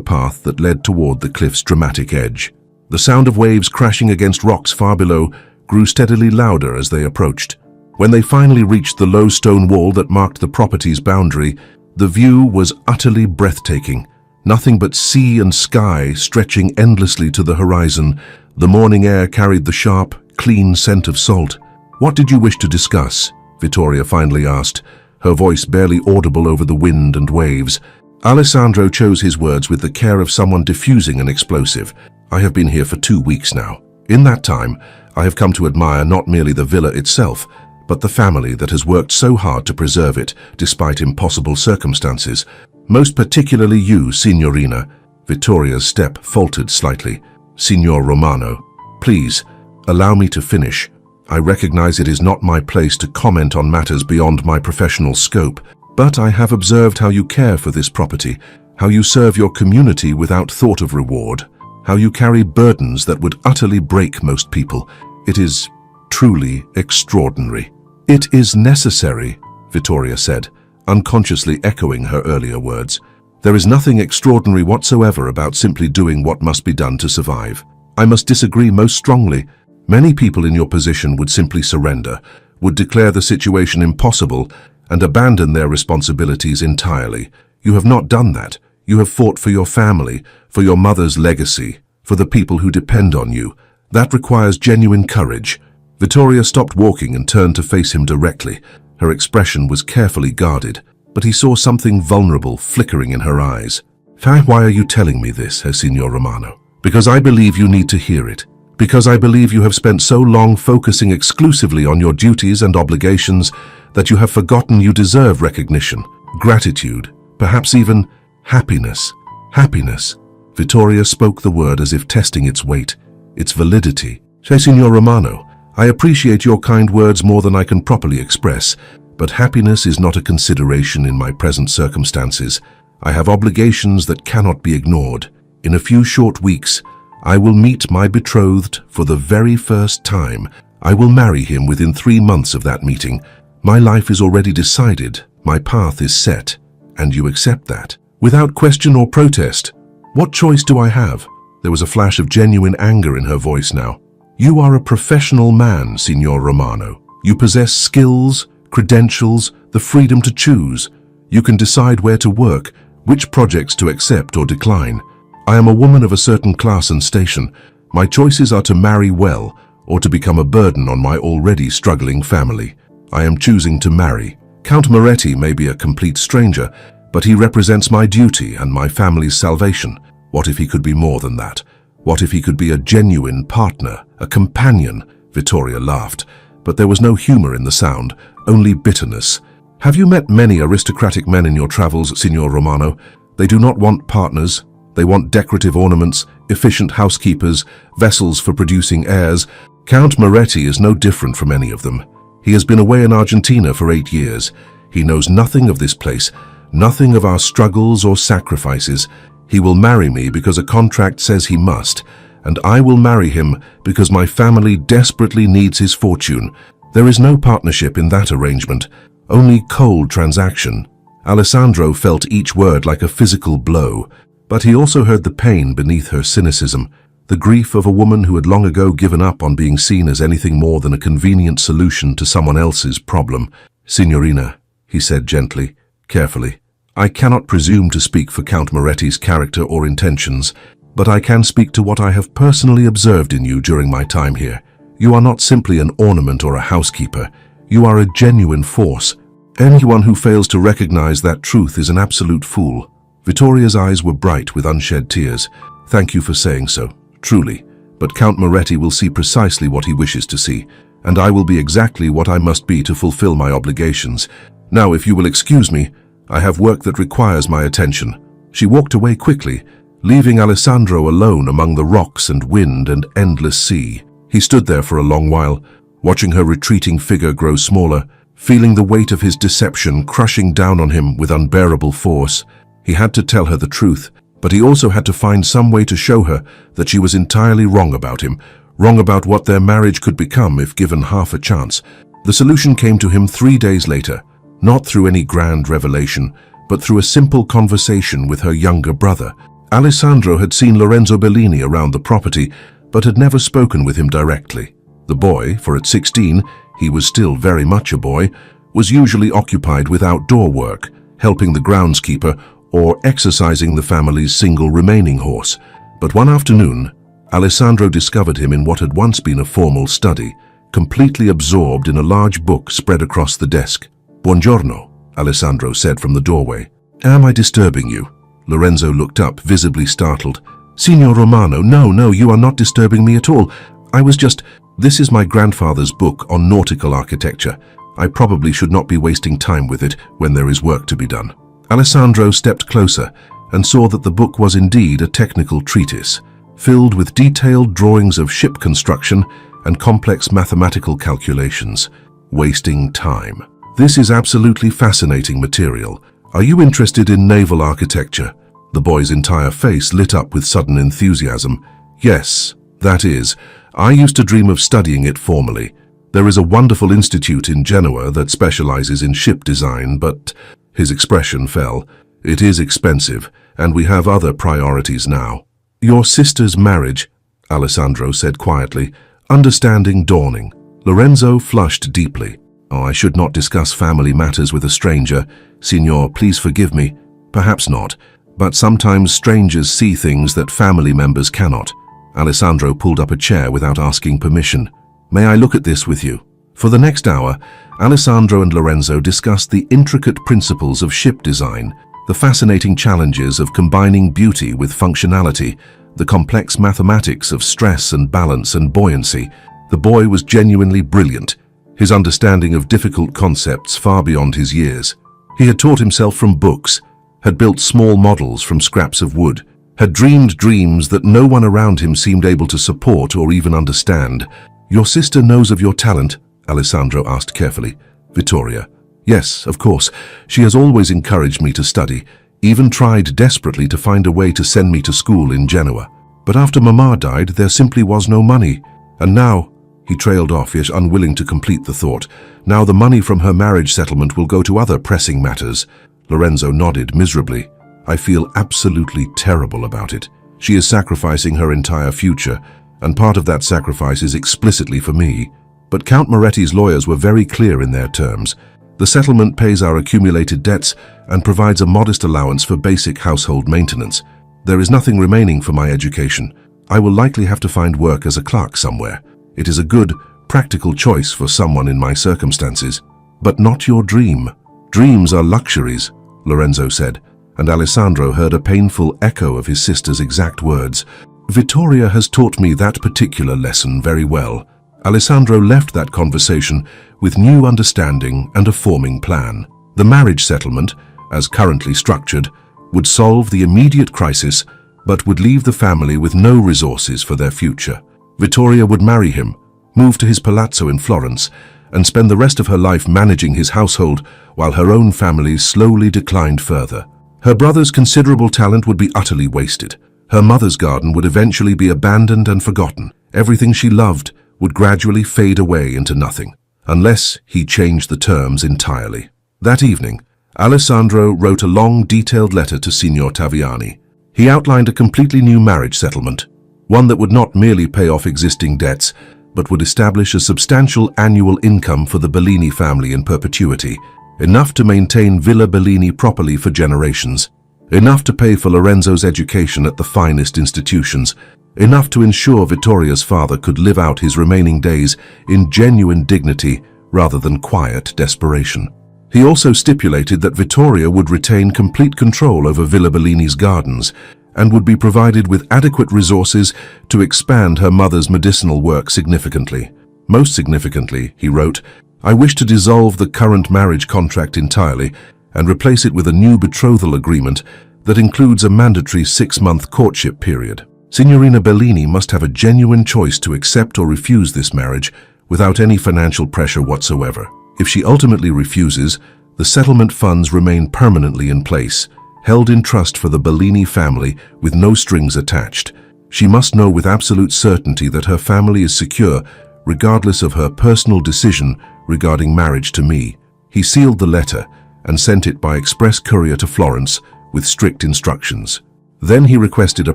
path that led toward the cliff's dramatic edge. The sound of waves crashing against rocks far below grew steadily louder as they approached. When they finally reached the low stone wall that marked the property's boundary, the view was utterly breathtaking. Nothing but sea and sky stretching endlessly to the horizon. The morning air carried the sharp, clean scent of salt. "What did you wish to discuss?" Vittoria finally asked, her voice barely audible over the wind and waves. Alessandro chose his words with the care of someone diffusing an explosive. "I have been here for 2 weeks now. In that time, I have come to admire not merely the villa itself, but the family that has worked so hard to preserve it despite impossible circumstances. Most particularly you, Signorina." Vittoria's step faltered slightly. "Signor Romano, please, allow me to finish. I recognize it is not my place to comment on matters beyond my professional scope, but I have observed how you care for this property, how you serve your community without thought of reward, how you carry burdens that would utterly break most people. It is truly extraordinary." "It is necessary," Vittoria said, unconsciously echoing her earlier words. "There is nothing extraordinary whatsoever about simply doing what must be done to survive." "I must disagree most strongly. Many people in your position would simply surrender, would declare the situation impossible, and abandon their responsibilities entirely. You have not done that. You have fought for your family, for your mother's legacy, for the people who depend on you. That requires genuine courage." Vittoria stopped walking and turned to face him directly. Her expression was carefully guarded, but he saw something vulnerable flickering in her eyes. "Why are you telling me this, Signor Romano?" "Because I believe you need to hear it. Because I believe you have spent so long focusing exclusively on your duties and obligations that you have forgotten you deserve recognition, gratitude, perhaps even happiness." "Happiness." Vittoria spoke the word as if testing its weight, its validity. "Signor Romano, I appreciate your kind words more than I can properly express, but happiness is not a consideration in my present circumstances. I have obligations that cannot be ignored. In a few short weeks, I will meet my betrothed for the very first time. I will marry him within 3 months of that meeting. My life is already decided, my path is set, and you accept that. Without question or protest. What choice do I have?" There was a flash of genuine anger in her voice now. "You are a professional man, Signor Romano. You possess skills, credentials, the freedom to choose. You can decide where to work, which projects to accept or decline. I am a woman of a certain class and station. My choices are to marry well or to become a burden on my already struggling family. I am choosing to marry. Count Moretti may be a complete stranger, but he represents my duty and my family's salvation. What if he could be more than that? What if he could be a genuine partner, a companion?" Vittoria laughed, but there was no humor in the sound, only bitterness. "Have you met many aristocratic men in your travels, Signor Romano? They do not want partners. They want decorative ornaments, efficient housekeepers, vessels for producing heirs. Count Moretti is no different from any of them. He has been away in Argentina for 8 years. He knows nothing of this place, nothing of our struggles or sacrifices. He will marry me because a contract says he must, and I will marry him because my family desperately needs his fortune. There is no partnership in that arrangement, only cold transaction. Alessandro felt each word like a physical blow, but he also heard the pain beneath her cynicism, the grief of a woman who had long ago given up on being seen as anything more than a convenient solution to someone else's problem. "Signorina," he said gently, carefully, "I cannot presume to speak for Count Moretti's character or intentions, but I can speak to what I have personally observed in you during my time here. You are not simply an ornament or a housekeeper. You are a genuine force. Anyone who fails to recognize that truth is an absolute fool." Vittoria's eyes were bright with unshed tears. "Thank you for saying so, truly. But Count Moretti will see precisely what he wishes to see, and I will be exactly what I must be to fulfill my obligations. Now, if you will excuse me, I have work that requires my attention." She walked away quickly, leaving Alessandro alone among the rocks and wind and endless sea. He stood there for a long while, watching her retreating figure grow smaller, feeling the weight of his deception crushing down on him with unbearable force. He had to tell her the truth, but he also had to find some way to show her that she was entirely wrong about him, wrong about what their marriage could become if given half a chance. The solution came to him 3 days later, not through any grand revelation, but through a simple conversation with her younger brother. Alessandro had seen Lorenzo Bellini around the property, but had never spoken with him directly. The boy, for at 16, he was still very much a boy, was usually occupied with outdoor work, helping the groundskeeper or exercising the family's single remaining horse. But one afternoon, Alessandro discovered him in what had once been a formal study, completely absorbed in a large book spread across the desk. "Buongiorno," Alessandro said from the doorway. "Am I disturbing you?" Lorenzo looked up, visibly startled. "Signor Romano, no, you are not disturbing me at all. I was just... This is my grandfather's book on nautical architecture. I probably should not be wasting time with it when there is work to be done." Alessandro stepped closer and saw that the book was indeed a technical treatise, filled with detailed drawings of ship construction and complex mathematical calculations. Wasting time. "This is absolutely fascinating material. Are you interested in naval architecture?" The boy's entire face lit up with sudden enthusiasm. "Yes, that is. I used to dream of studying it formally. There is a wonderful institute in Genoa that specializes in ship design, but..." His expression fell. "It is expensive, and we have other priorities now." "Your sister's marriage," Alessandro said quietly, understanding dawning. Lorenzo flushed deeply. "Oh, I should not discuss family matters with a stranger. Signor, please forgive me. Perhaps not, but sometimes strangers see things that family members cannot." Alessandro pulled up a chair without asking permission. "May I look at this with you?" For the next hour, Alessandro and Lorenzo discussed the intricate principles of ship design, the fascinating challenges of combining beauty with functionality, the complex mathematics of stress and balance and buoyancy. The boy was genuinely brilliant, his understanding of difficult concepts far beyond his years. He had taught himself from books, had built small models from scraps of wood, had dreamed dreams that no one around him seemed able to support or even understand. "Your sister knows of your talent?" Alessandro asked carefully. "Vittoria." "Yes, of course. She has always encouraged me to study, even tried desperately to find a way to send me to school in Genoa. But after Mama died, there simply was no money. And now..." He trailed off, yet unwilling to complete the thought. "Now the money from her marriage settlement will go to other pressing matters." Lorenzo nodded miserably. "I feel absolutely terrible about it. She is sacrificing her entire future, and part of that sacrifice is explicitly for me. But Count Moretti's lawyers were very clear in their terms. The settlement pays our accumulated debts and provides a modest allowance for basic household maintenance. There is nothing remaining for my education. I will likely have to find work as a clerk somewhere. It is a good, practical choice for someone in my circumstances. But not your dream. Dreams are luxuries," Lorenzo said, and Alessandro heard a painful echo of his sister's exact words. "Vittoria has taught me that particular lesson very well." Alessandro left that conversation with new understanding and a forming plan. The marriage settlement, as currently structured, would solve the immediate crisis, but would leave the family with no resources for their future. Vittoria would marry him, move to his palazzo in Florence, and spend the rest of her life managing his household while her own family slowly declined further. Her brother's considerable talent would be utterly wasted. Her mother's garden would eventually be abandoned and forgotten. Everything she loved would gradually fade away into nothing, unless he changed the terms entirely. That evening, Alessandro wrote a long, detailed letter to Signor Taviani. He outlined a completely new marriage settlement, one that would not merely pay off existing debts, but would establish a substantial annual income for the Bellini family in perpetuity, enough to maintain Villa Bellini properly for generations, enough to pay for Lorenzo's education at the finest institutions, enough to ensure Vittoria's father could live out his remaining days in genuine dignity rather than quiet desperation. He also stipulated that Vittoria would retain complete control over Villa Bellini's gardens and would be provided with adequate resources to expand her mother's medicinal work significantly. Most significantly, he wrote, "I wish to dissolve the current marriage contract entirely and replace it with a new betrothal agreement that includes a mandatory 6-month courtship period. Signorina Bellini must have a genuine choice to accept or refuse this marriage without any financial pressure whatsoever. If she ultimately refuses, the settlement funds remain permanently in place, held in trust for the Bellini family with no strings attached. She must know with absolute certainty that her family is secure, regardless of her personal decision regarding marriage to me." He sealed the letter and sent it by express courier to Florence with strict instructions. Then he requested a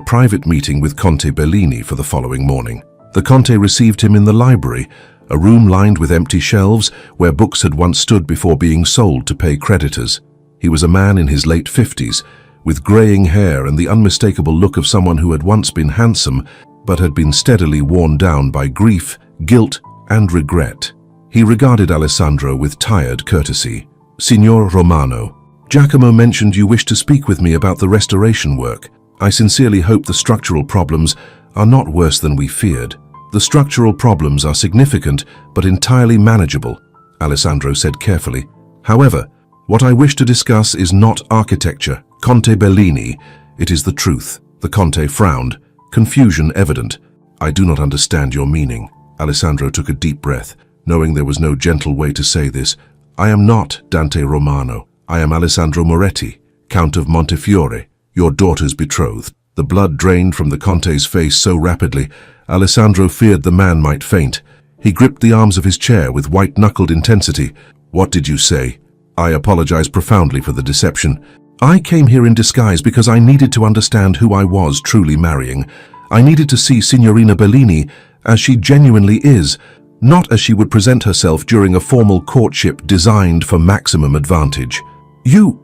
private meeting with Conte Bellini for the following morning. The Conte received him in the library, a room lined with empty shelves where books had once stood before being sold to pay creditors. He was a man in his late 50s, with graying hair and the unmistakable look of someone who had once been handsome, but had been steadily worn down by grief, guilt, and regret. He regarded Alessandro with tired courtesy. "Signor Romano, Giacomo mentioned you wished to speak with me about the restoration work. I sincerely hope the structural problems are not worse than we feared." "The structural problems are significant, but entirely manageable," Alessandro said carefully. "However, what I wish to discuss is not architecture, Conte Bellini, it is the truth." The Conte frowned, confusion evident. "I do not understand your meaning." Alessandro took a deep breath, knowing there was no gentle way to say this. "I am not Dante Romano. I am Alessandro Moretti, Count of Montefiore, your daughter's betrothed." The blood drained from the Conte's face so rapidly, Alessandro feared the man might faint. He gripped the arms of his chair with white-knuckled intensity. "What did you say?" "I apologize profoundly for the deception. I came here in disguise because I needed to understand who I was truly marrying. I needed to see Signorina Bellini as she genuinely is, not as she would present herself during a formal courtship designed for maximum advantage." You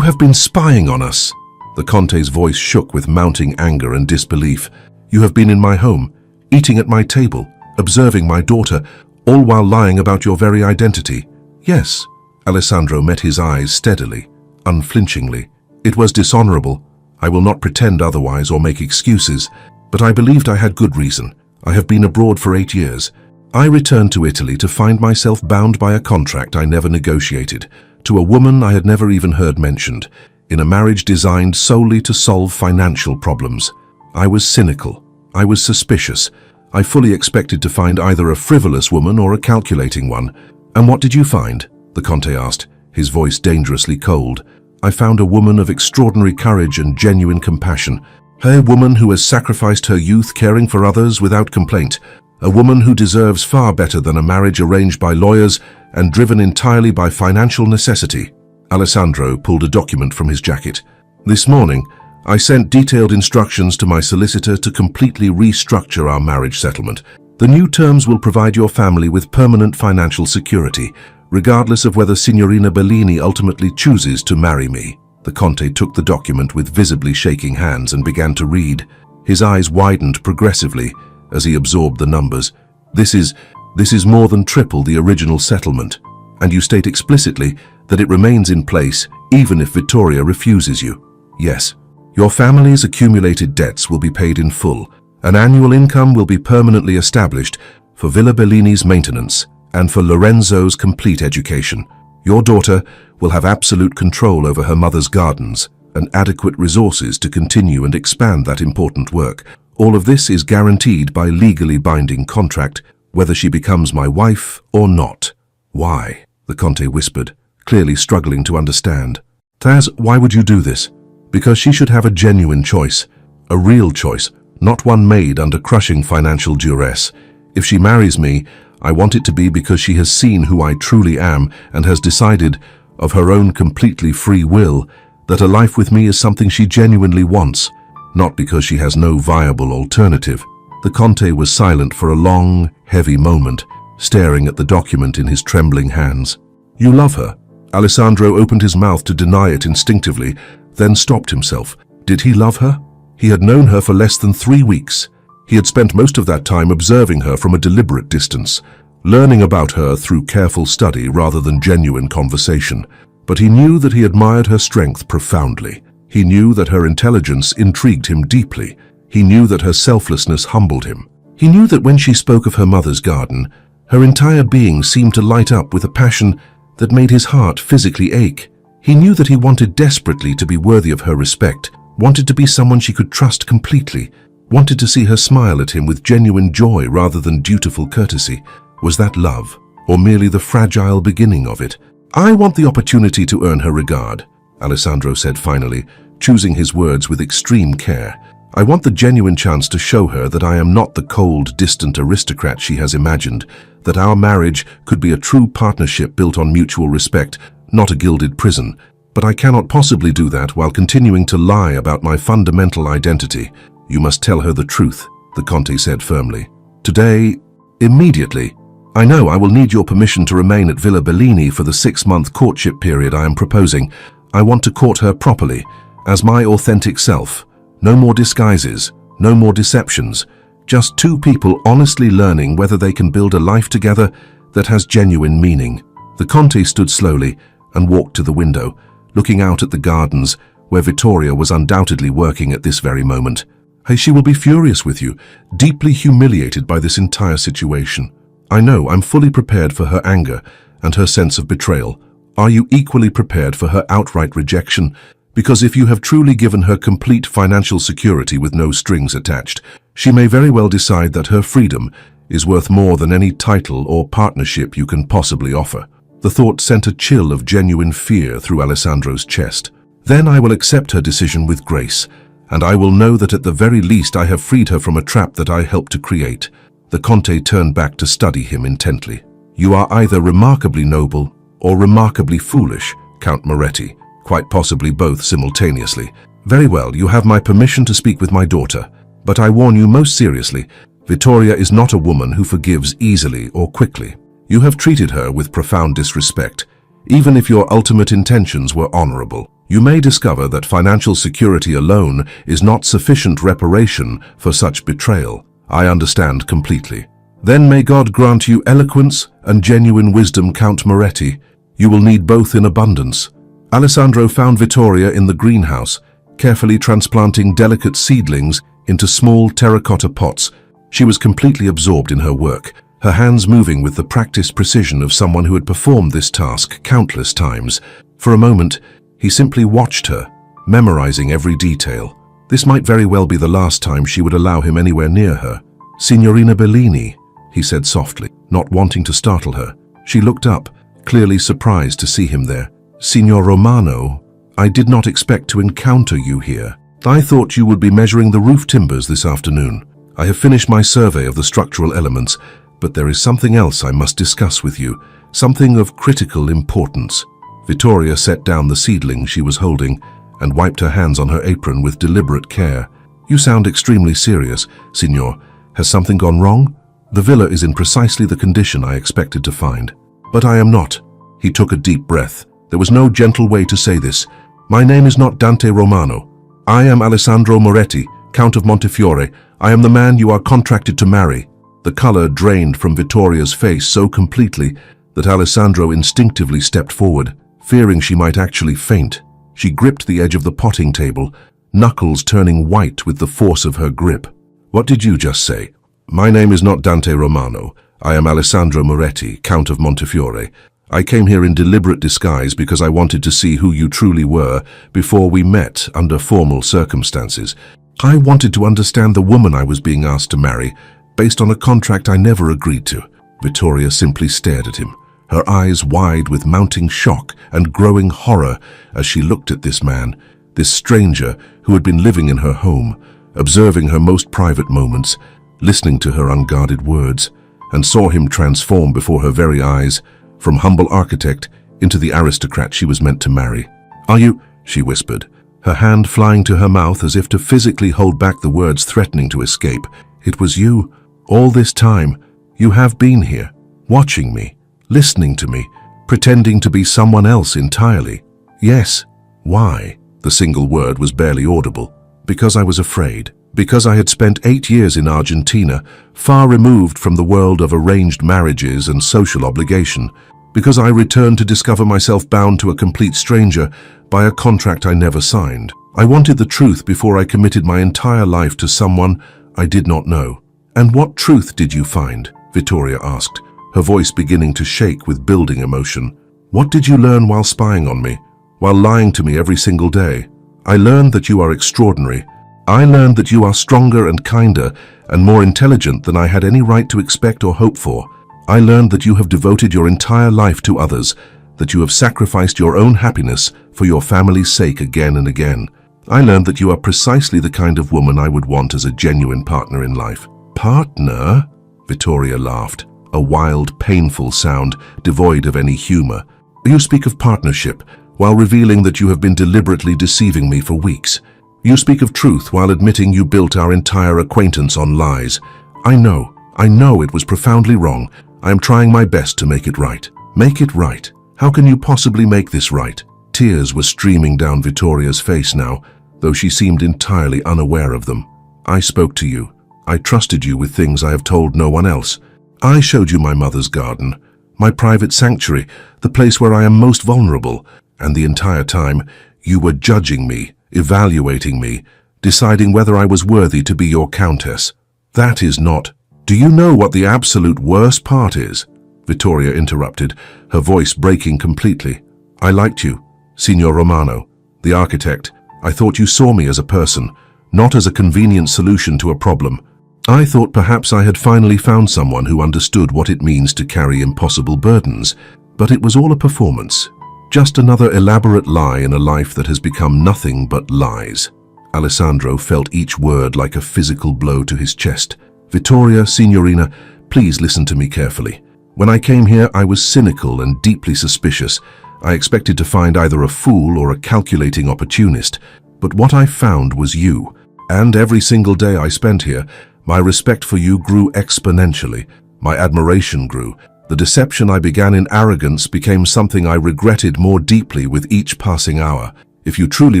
have been spying on us." The Conte's voice shook with mounting anger and disbelief. "You have been in my home, eating at my table, observing my daughter, all while lying about your very identity." "Yes." Alessandro met his eyes steadily, unflinchingly. "It was dishonorable. I will not pretend otherwise or make excuses, but I believed I had good reason. I have been abroad for 8 years. I returned to Italy to find myself bound by a contract I never negotiated, to a woman I had never even heard mentioned, in a marriage designed solely to solve financial problems. I was cynical. I was suspicious. I fully expected to find either a frivolous woman or a calculating one." "And what did you find?" the Conte asked, his voice dangerously cold. "I found a woman of extraordinary courage and genuine compassion. A woman who has sacrificed her youth caring for others without complaint. A woman who deserves far better than a marriage arranged by lawyers and driven entirely by financial necessity." Alessandro pulled a document from his jacket. "This morning, I sent detailed instructions to my solicitor to completely restructure our marriage settlement. The new terms will provide your family with permanent financial security, regardless of whether Signorina Bellini ultimately chooses to marry me." The Conte took the document with visibly shaking hands and began to read. His eyes widened progressively as he absorbed the numbers. This is more than triple the original settlement, and you state explicitly that it remains in place even if Vittoria refuses you." "Yes. Your family's accumulated debts will be paid in full. An annual income will be permanently established for Villa Bellini's maintenance and for Lorenzo's complete education. Your daughter will have absolute control over her mother's gardens and adequate resources to continue and expand that important work. All of this is guaranteed by legally binding contract, whether she becomes my wife or not." "Why?" the Conte whispered, clearly struggling to understand. "Taz, why would you do this?" Because she should have a genuine choice, a real choice, not one made under crushing financial duress. If she marries me, I want it to be because she has seen who I truly am and has decided, of her own completely free will, that a life with me is something she genuinely wants, not because she has no viable alternative. The Conte was silent for a long, heavy moment, staring at the document in his trembling hands. You love her? Alessandro opened his mouth to deny it instinctively, then stopped himself. Did he love her? He had known her for less than 3 weeks. He had spent most of that time observing her from a deliberate distance, learning about her through careful study rather than genuine conversation. But he knew that he admired her strength profoundly. He knew that her intelligence intrigued him deeply. He knew that her selflessness humbled him. He knew that when she spoke of her mother's garden, her entire being seemed to light up with a passion that made his heart physically ache. He knew that he wanted desperately to be worthy of her respect, wanted to be someone she could trust completely, wanted to see her smile at him with genuine joy rather than dutiful courtesy. Was that love, or merely the fragile beginning of it? I want the opportunity to earn her regard, Alessandro said finally, choosing his words with extreme care. I want the genuine chance to show her that I am not the cold, distant aristocrat she has imagined, that our marriage could be a true partnership built on mutual respect, not a gilded prison. But I cannot possibly do that while continuing to lie about my fundamental identity. You must tell her the truth, the Conte said firmly. Today, immediately. I know I will need your permission to remain at Villa Bellini for the 6-month courtship period I am proposing. I want to court her properly, as my authentic self. No more disguises, no more deceptions. Just 2 people honestly learning whether they can build a life together that has genuine meaning. The Conte stood slowly and walked to the window, looking out at the gardens where Vittoria was undoubtedly working at this very moment. Hey, she will be furious with you, deeply humiliated by this entire situation. I know I'm fully prepared for her anger and her sense of betrayal. Are you equally prepared for her outright rejection? Because if you have truly given her complete financial security with no strings attached, she may very well decide that her freedom is worth more than any title or partnership you can possibly offer. The thought sent a chill of genuine fear through Alessandro's chest. Then I will accept her decision with grace, and I will know that at the very least I have freed her from a trap that I helped to create. The Conte turned back to study him intently. You are either remarkably noble or remarkably foolish, Count Moretti. Quite possibly both simultaneously. Very well, you have my permission to speak with my daughter. But I warn you most seriously, Vittoria is not a woman who forgives easily or quickly. You have treated her with profound disrespect. Even if your ultimate intentions were honorable, you may discover that financial security alone is not sufficient reparation for such betrayal. I understand completely. Then may God grant you eloquence and genuine wisdom, Count Moretti. You will need both in abundance. Alessandro found Vittoria in the greenhouse, carefully transplanting delicate seedlings into small terracotta pots. She was completely absorbed in her work, her hands moving with the practiced precision of someone who had performed this task countless times. For a moment, he simply watched her, memorizing every detail. This might very well be the last time she would allow him anywhere near her. Signorina Bellini, he said softly, not wanting to startle her. She looked up, clearly surprised to see him there. Signor Romano, I did not expect to encounter you here. I thought you would be measuring the roof timbers this afternoon. I have finished my survey of the structural elements, but there is something else I must discuss with you, something of critical importance. Vittoria set down the seedling she was holding and wiped her hands on her apron with deliberate care. You sound extremely serious, Signor. Has something gone wrong? The villa is in precisely the condition I expected to find. But I am not. He took a deep breath. There was no gentle way to say this. My name is not Dante Romano. I am Alessandro Moretti, Count of Montefiore. I am the man you are contracted to marry. The color drained from Vittoria's face so completely that Alessandro instinctively stepped forward, fearing she might actually faint. She gripped the edge of the potting table, knuckles turning white with the force of her grip. What did you just say? My name is not Dante Romano. I am Alessandro Moretti, Count of Montefiore. I came here in deliberate disguise because I wanted to see who you truly were before we met under formal circumstances. I wanted to understand the woman I was being asked to marry, based on a contract I never agreed to. Vittoria simply stared at him, her eyes wide with mounting shock and growing horror as she looked at this man, This stranger who had been living in her home, observing her most private moments, listening to her unguarded words, and saw him transform before her very eyes, from humble architect into the aristocrat she was meant to marry. "Are you?" she whispered, her hand flying to her mouth as if to physically hold back the words threatening to escape. "It was you. All this time, you have been here, watching me, listening to me, pretending to be someone else entirely." "Yes." "Why?" The single word was barely audible. "Because I was afraid. Because I had spent 8 years in Argentina, far removed from the world of arranged marriages and social obligation. Because I returned to discover myself bound to a complete stranger by a contract I never signed. I wanted the truth before I committed my entire life to someone I did not know." "And what truth did you find?" Vittoria asked, her voice beginning to shake with building emotion. "What did you learn while spying on me, while lying to me every single day?" "I learned that you are extraordinary. I learned that you are stronger and kinder and more intelligent than I had any right to expect or hope for. I learned that you have devoted your entire life to others, that you have sacrificed your own happiness for your family's sake again and again. I learned that you are precisely the kind of woman I would want as a genuine partner in life." "Partner?" Vittoria laughed, a wild, painful sound devoid of any humor. "You speak of partnership while revealing that you have been deliberately deceiving me for weeks. You speak of truth while admitting you built our entire acquaintance on lies. I know it was profoundly wrong. I am trying my best to make it right." "Make it right? How can you possibly make this right?" Tears were streaming down Vittoria's face now, though she seemed entirely unaware of them. "I spoke to you. I trusted you with things I have told no one else. I showed you my mother's garden, my private sanctuary, the place where I am most vulnerable. And the entire time, you were judging me, evaluating me, deciding whether I was worthy to be your countess. That is not—" "Do you know what the absolute worst part is?" Vittoria interrupted, her voice breaking completely. "I liked you, Signor Romano, the architect. I thought you saw me as a person, not as a convenient solution to a problem. I thought perhaps I had finally found someone who understood what it means to carry impossible burdens, but it was all a performance. Just another elaborate lie in a life that has become nothing but lies." Alessandro felt each word like a physical blow to his chest. "Vittoria, Signorina, please listen to me carefully. When I came here, I was cynical and deeply suspicious. I expected to find either a fool or a calculating opportunist. But what I found was you. And every single day I spent here, my respect for you grew exponentially. My admiration grew. The deception I began in arrogance became something I regretted more deeply with each passing hour. If you truly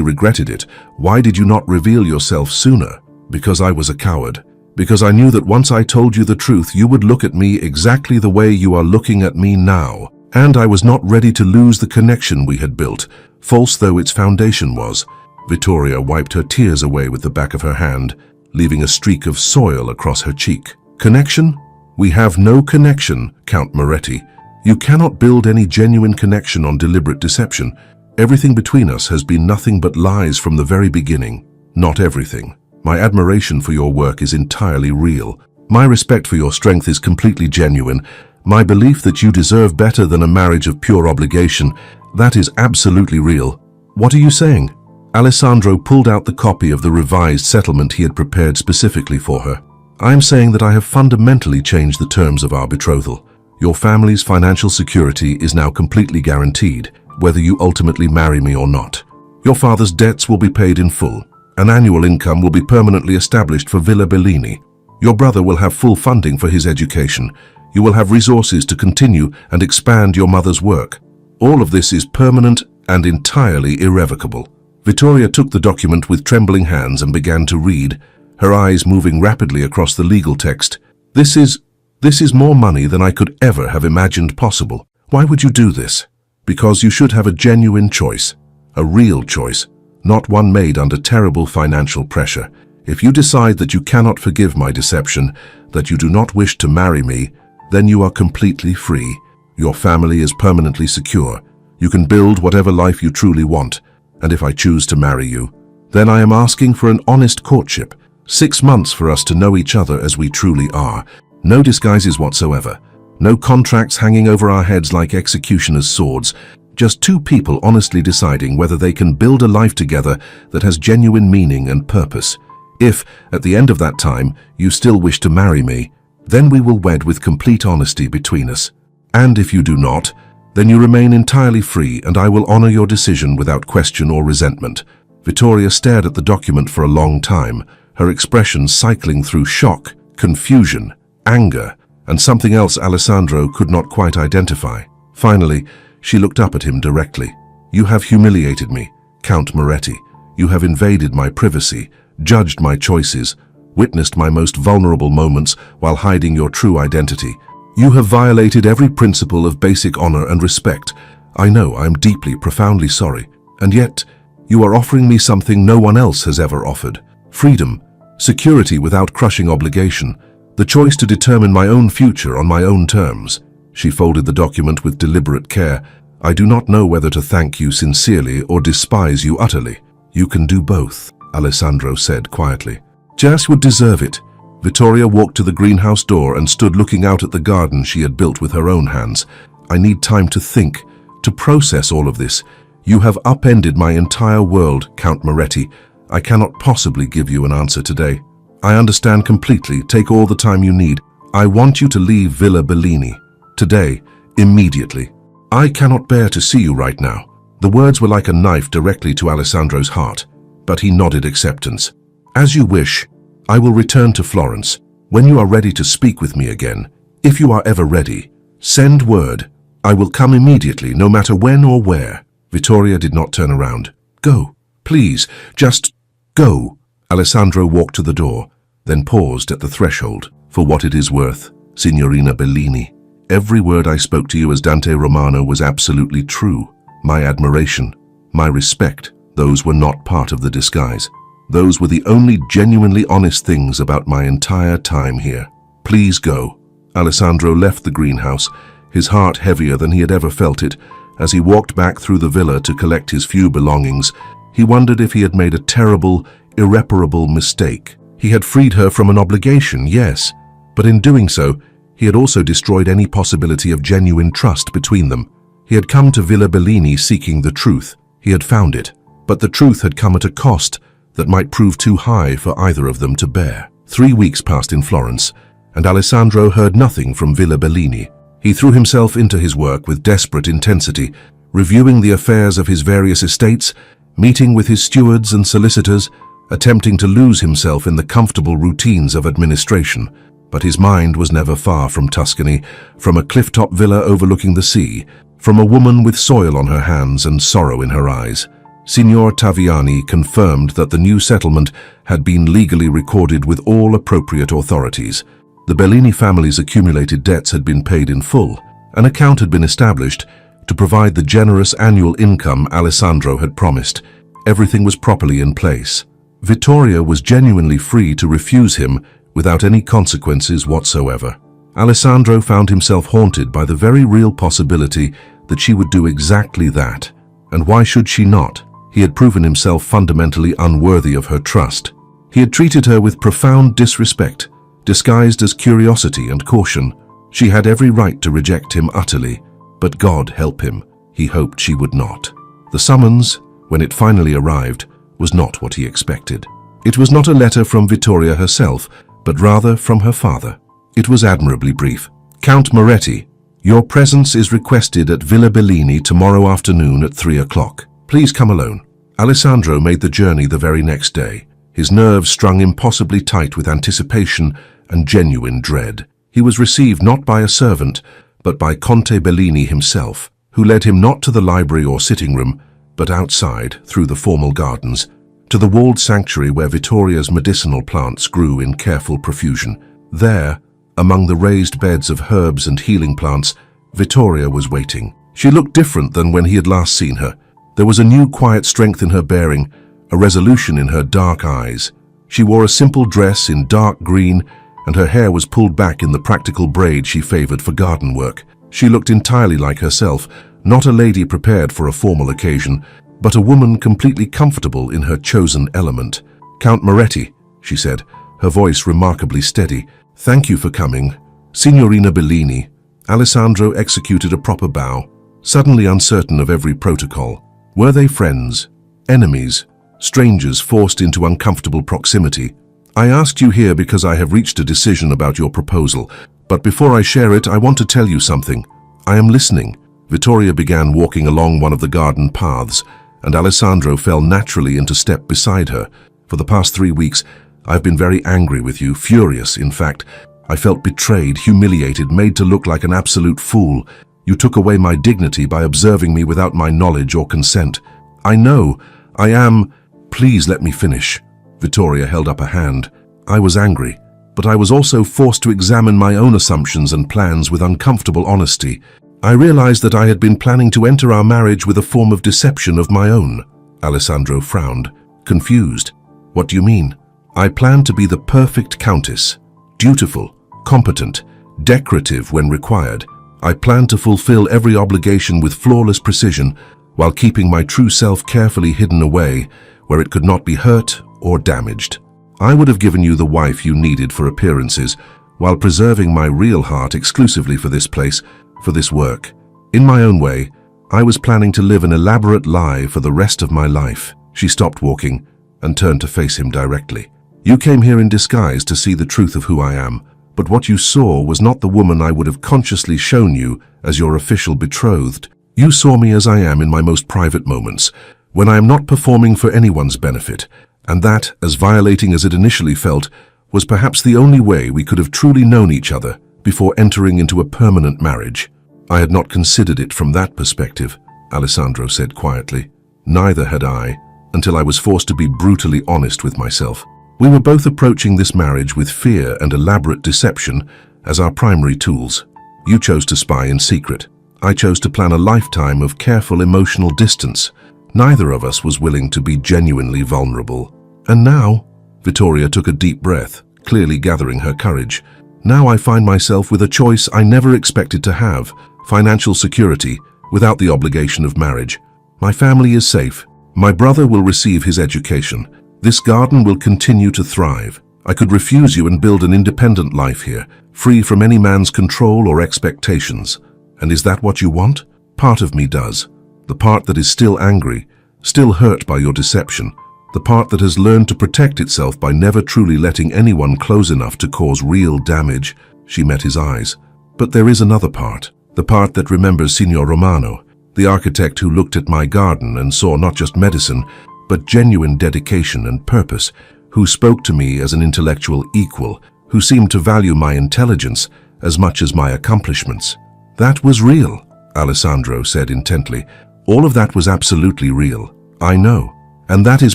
regretted it, why did you not reveal yourself sooner?" "Because I was a coward. Because I knew that once I told you the truth, you would look at me exactly the way you are looking at me now. And I was not ready to lose the connection we had built, false though its foundation was." Vittoria wiped her tears away with the back of her hand, leaving a streak of soil across her cheek. "Connection? We have no connection, Count Moretti. You cannot build any genuine connection on deliberate deception. Everything between us has been nothing but lies from the very beginning." "Not everything. My admiration for your work is entirely real. My respect for your strength is completely genuine. My belief that you deserve better than a marriage of pure obligation, that is absolutely real." "What are you saying?" Alessandro pulled out the copy of the revised settlement he had prepared specifically for her. "I am saying that I have fundamentally changed the terms of our betrothal. Your family's financial security is now completely guaranteed, whether you ultimately marry me or not. Your father's debts will be paid in full. An annual income will be permanently established for Villa Bellini. Your brother will have full funding for his education. You will have resources to continue and expand your mother's work. All of this is permanent and entirely irrevocable." Vittoria took the document with trembling hands and began to read, her eyes moving rapidly across the legal text. This is more money than I could ever have imagined possible. Why would you do this?" "Because you should have a genuine choice, a real choice, not one made under terrible financial pressure. If you decide that you cannot forgive my deception, that you do not wish to marry me, then you are completely free. Your family is permanently secure. You can build whatever life you truly want. And if I choose to marry you, then I am asking for an honest courtship. 6 months for us to know each other as we truly are. No disguises whatsoever. No contracts hanging over our heads like executioner's swords. Just two people honestly deciding whether they can build a life together that has genuine meaning and purpose. If, at the end of that time, you still wish to marry me, then we will wed with complete honesty between us. And if you do not, then you remain entirely free and I will honor your decision without question or resentment. Vittoria stared at the document for a long time, her expression cycling through shock, confusion, anger, and something else Alessandro could not quite identify. Finally, she looked up at him directly. You have humiliated me, Count Moretti. You have invaded my privacy, judged my choices, witnessed my most vulnerable moments while hiding your true identity. You have violated every principle of basic honor and respect. I know I am deeply, profoundly sorry. And yet, you are offering me something no one else has ever offered. Freedom, security without crushing obligation, the choice to determine my own future on my own terms. She folded the document with deliberate care. I do not know whether to thank you sincerely or despise you utterly. You can do both, Alessandro said quietly. Jas would deserve it. Vittoria walked to the greenhouse door and stood looking out at the garden she had built with her own hands. I need time to think, to process all of this. You have upended my entire world, Count Moretti. I cannot possibly give you an answer today. I understand completely. Take all the time you need. I want you to leave Villa Bellini. Today, immediately. I cannot bear to see you right now. The words were like a knife directly to Alessandro's heart, but he nodded acceptance. As you wish. I will return to Florence. When you are ready to speak with me again, if you are ever ready, send word. I will come immediately, no matter when or where. Vittoria did not turn around. Go, please, just go. Alessandro walked to the door, then paused at the threshold. For what it is worth, Signorina Bellini, every word I spoke to you as Dante Romano was absolutely true. My admiration, my respect, those were not part of the disguise. Those were the only genuinely honest things about my entire time here. Please go. Alessandro left the greenhouse, his heart heavier than he had ever felt it. As he walked back through the villa to collect his few belongings, he wondered if he had made a terrible, irreparable mistake. He had freed her from an obligation, yes, but in doing so, he had also destroyed any possibility of genuine trust between them. He had come to Villa Bellini seeking the truth. He had found it, but the truth had come at a cost that might prove too high for either of them to bear. 3 weeks passed in Florence, and Alessandro heard nothing from Villa Bellini. He threw himself into his work with desperate intensity, reviewing the affairs of his various estates, meeting with his stewards and solicitors, attempting to lose himself in the comfortable routines of administration. But his mind was never far from Tuscany, from a clifftop villa overlooking the sea, from a woman with soil on her hands and sorrow in her eyes. Signor Taviani confirmed that the new settlement had been legally recorded with all appropriate authorities. The Bellini family's accumulated debts had been paid in full. An account had been established to provide the generous annual income Alessandro had promised. Everything was properly in place. Vittoria was genuinely free to refuse him without any consequences whatsoever. Alessandro found himself haunted by the very real possibility that she would do exactly that. And why should she not? He had proven himself fundamentally unworthy of her trust. He had treated her with profound disrespect, disguised as curiosity and caution. She had every right to reject him utterly, but God help him, he hoped she would not. The summons, when it finally arrived, was not what he expected. It was not a letter from Vittoria herself, but rather from her father. It was admirably brief. Count Moretti, your presence is requested at Villa Bellini tomorrow afternoon at 3 o'clock. Please come alone. Alessandro made the journey the very next day, his nerves strung impossibly tight with anticipation and genuine dread. He was received not by a servant, but by Conte Bellini himself, who led him not to the library or sitting room, but outside, through the formal gardens, to the walled sanctuary where Vittoria's medicinal plants grew in careful profusion. There, among the raised beds of herbs and healing plants, Vittoria was waiting. She looked different than when he had last seen her. There was a new quiet strength in her bearing, a resolution in her dark eyes. She wore a simple dress in dark green, and her hair was pulled back in the practical braid she favored for garden work. She looked entirely like herself, not a lady prepared for a formal occasion, but a woman completely comfortable in her chosen element. Count Moretti, she said, her voice remarkably steady. Thank you for coming. Signorina Bellini. Alessandro executed a proper bow. suddenly uncertain of every protocol. Were they friends, enemies, strangers forced into uncomfortable proximity? I asked you here because I have reached a decision about your proposal, but before I share it, I want to tell you something. I am listening. Vittoria began walking along one of the garden paths, and Alessandro fell naturally into step beside her. For the past 3 weeks, I've been very angry with you, furious, in fact. I felt betrayed, humiliated, made to look like an absolute fool. You took away my dignity by observing me without my knowledge or consent. I know, I am... Please let me finish. Vittoria held up a hand. I was angry, but I was also forced to examine my own assumptions and plans with uncomfortable honesty. I realized that I had been planning to enter our marriage with a form of deception of my own. Alessandro frowned, confused. What do you mean? I planned to be the perfect countess, dutiful, competent, decorative when required. I planned to fulfill every obligation with flawless precision, while keeping my true self carefully hidden away, where it could not be hurt or damaged. I would have given you the wife you needed for appearances, while preserving my real heart exclusively for this place, for this work. In my own way, I was planning to live an elaborate lie for the rest of my life. She stopped walking and turned to face him directly. You came here in disguise to see the truth of who I am, but what you saw was not the woman I would have consciously shown you as your official betrothed. You saw me as I am in my most private moments, when I am not performing for anyone's benefit, and that, as violating as it initially felt, was perhaps the only way we could have truly known each other before entering into a permanent marriage. I had not considered it from that perspective, Alessandro said quietly. Neither had I, until I was forced to be brutally honest with myself. We were both approaching this marriage with fear and elaborate deception as our primary tools. You chose to spy in secret. I chose to plan a lifetime of careful emotional distance. Neither of us was willing to be genuinely vulnerable. And now, Vittoria took a deep breath, clearly gathering her courage. Now I find myself with a choice I never expected to have: financial security without the obligation of marriage. My family is safe. My brother will receive his education. This garden will continue to thrive. I could refuse you and build an independent life here, free from any man's control or expectations. And is that what you want? Part of me does. The part that is still angry, still hurt by your deception. The part that has learned to protect itself by never truly letting anyone close enough to cause real damage. She met his eyes. But there is another part. The part that remembers Signor Romano, the architect who looked at my garden and saw not just medicine, but genuine dedication and purpose, who spoke to me as an intellectual equal, who seemed to value my intelligence as much as my accomplishments. That was real, Alessandro said intently. All of that was absolutely real. I know. And that is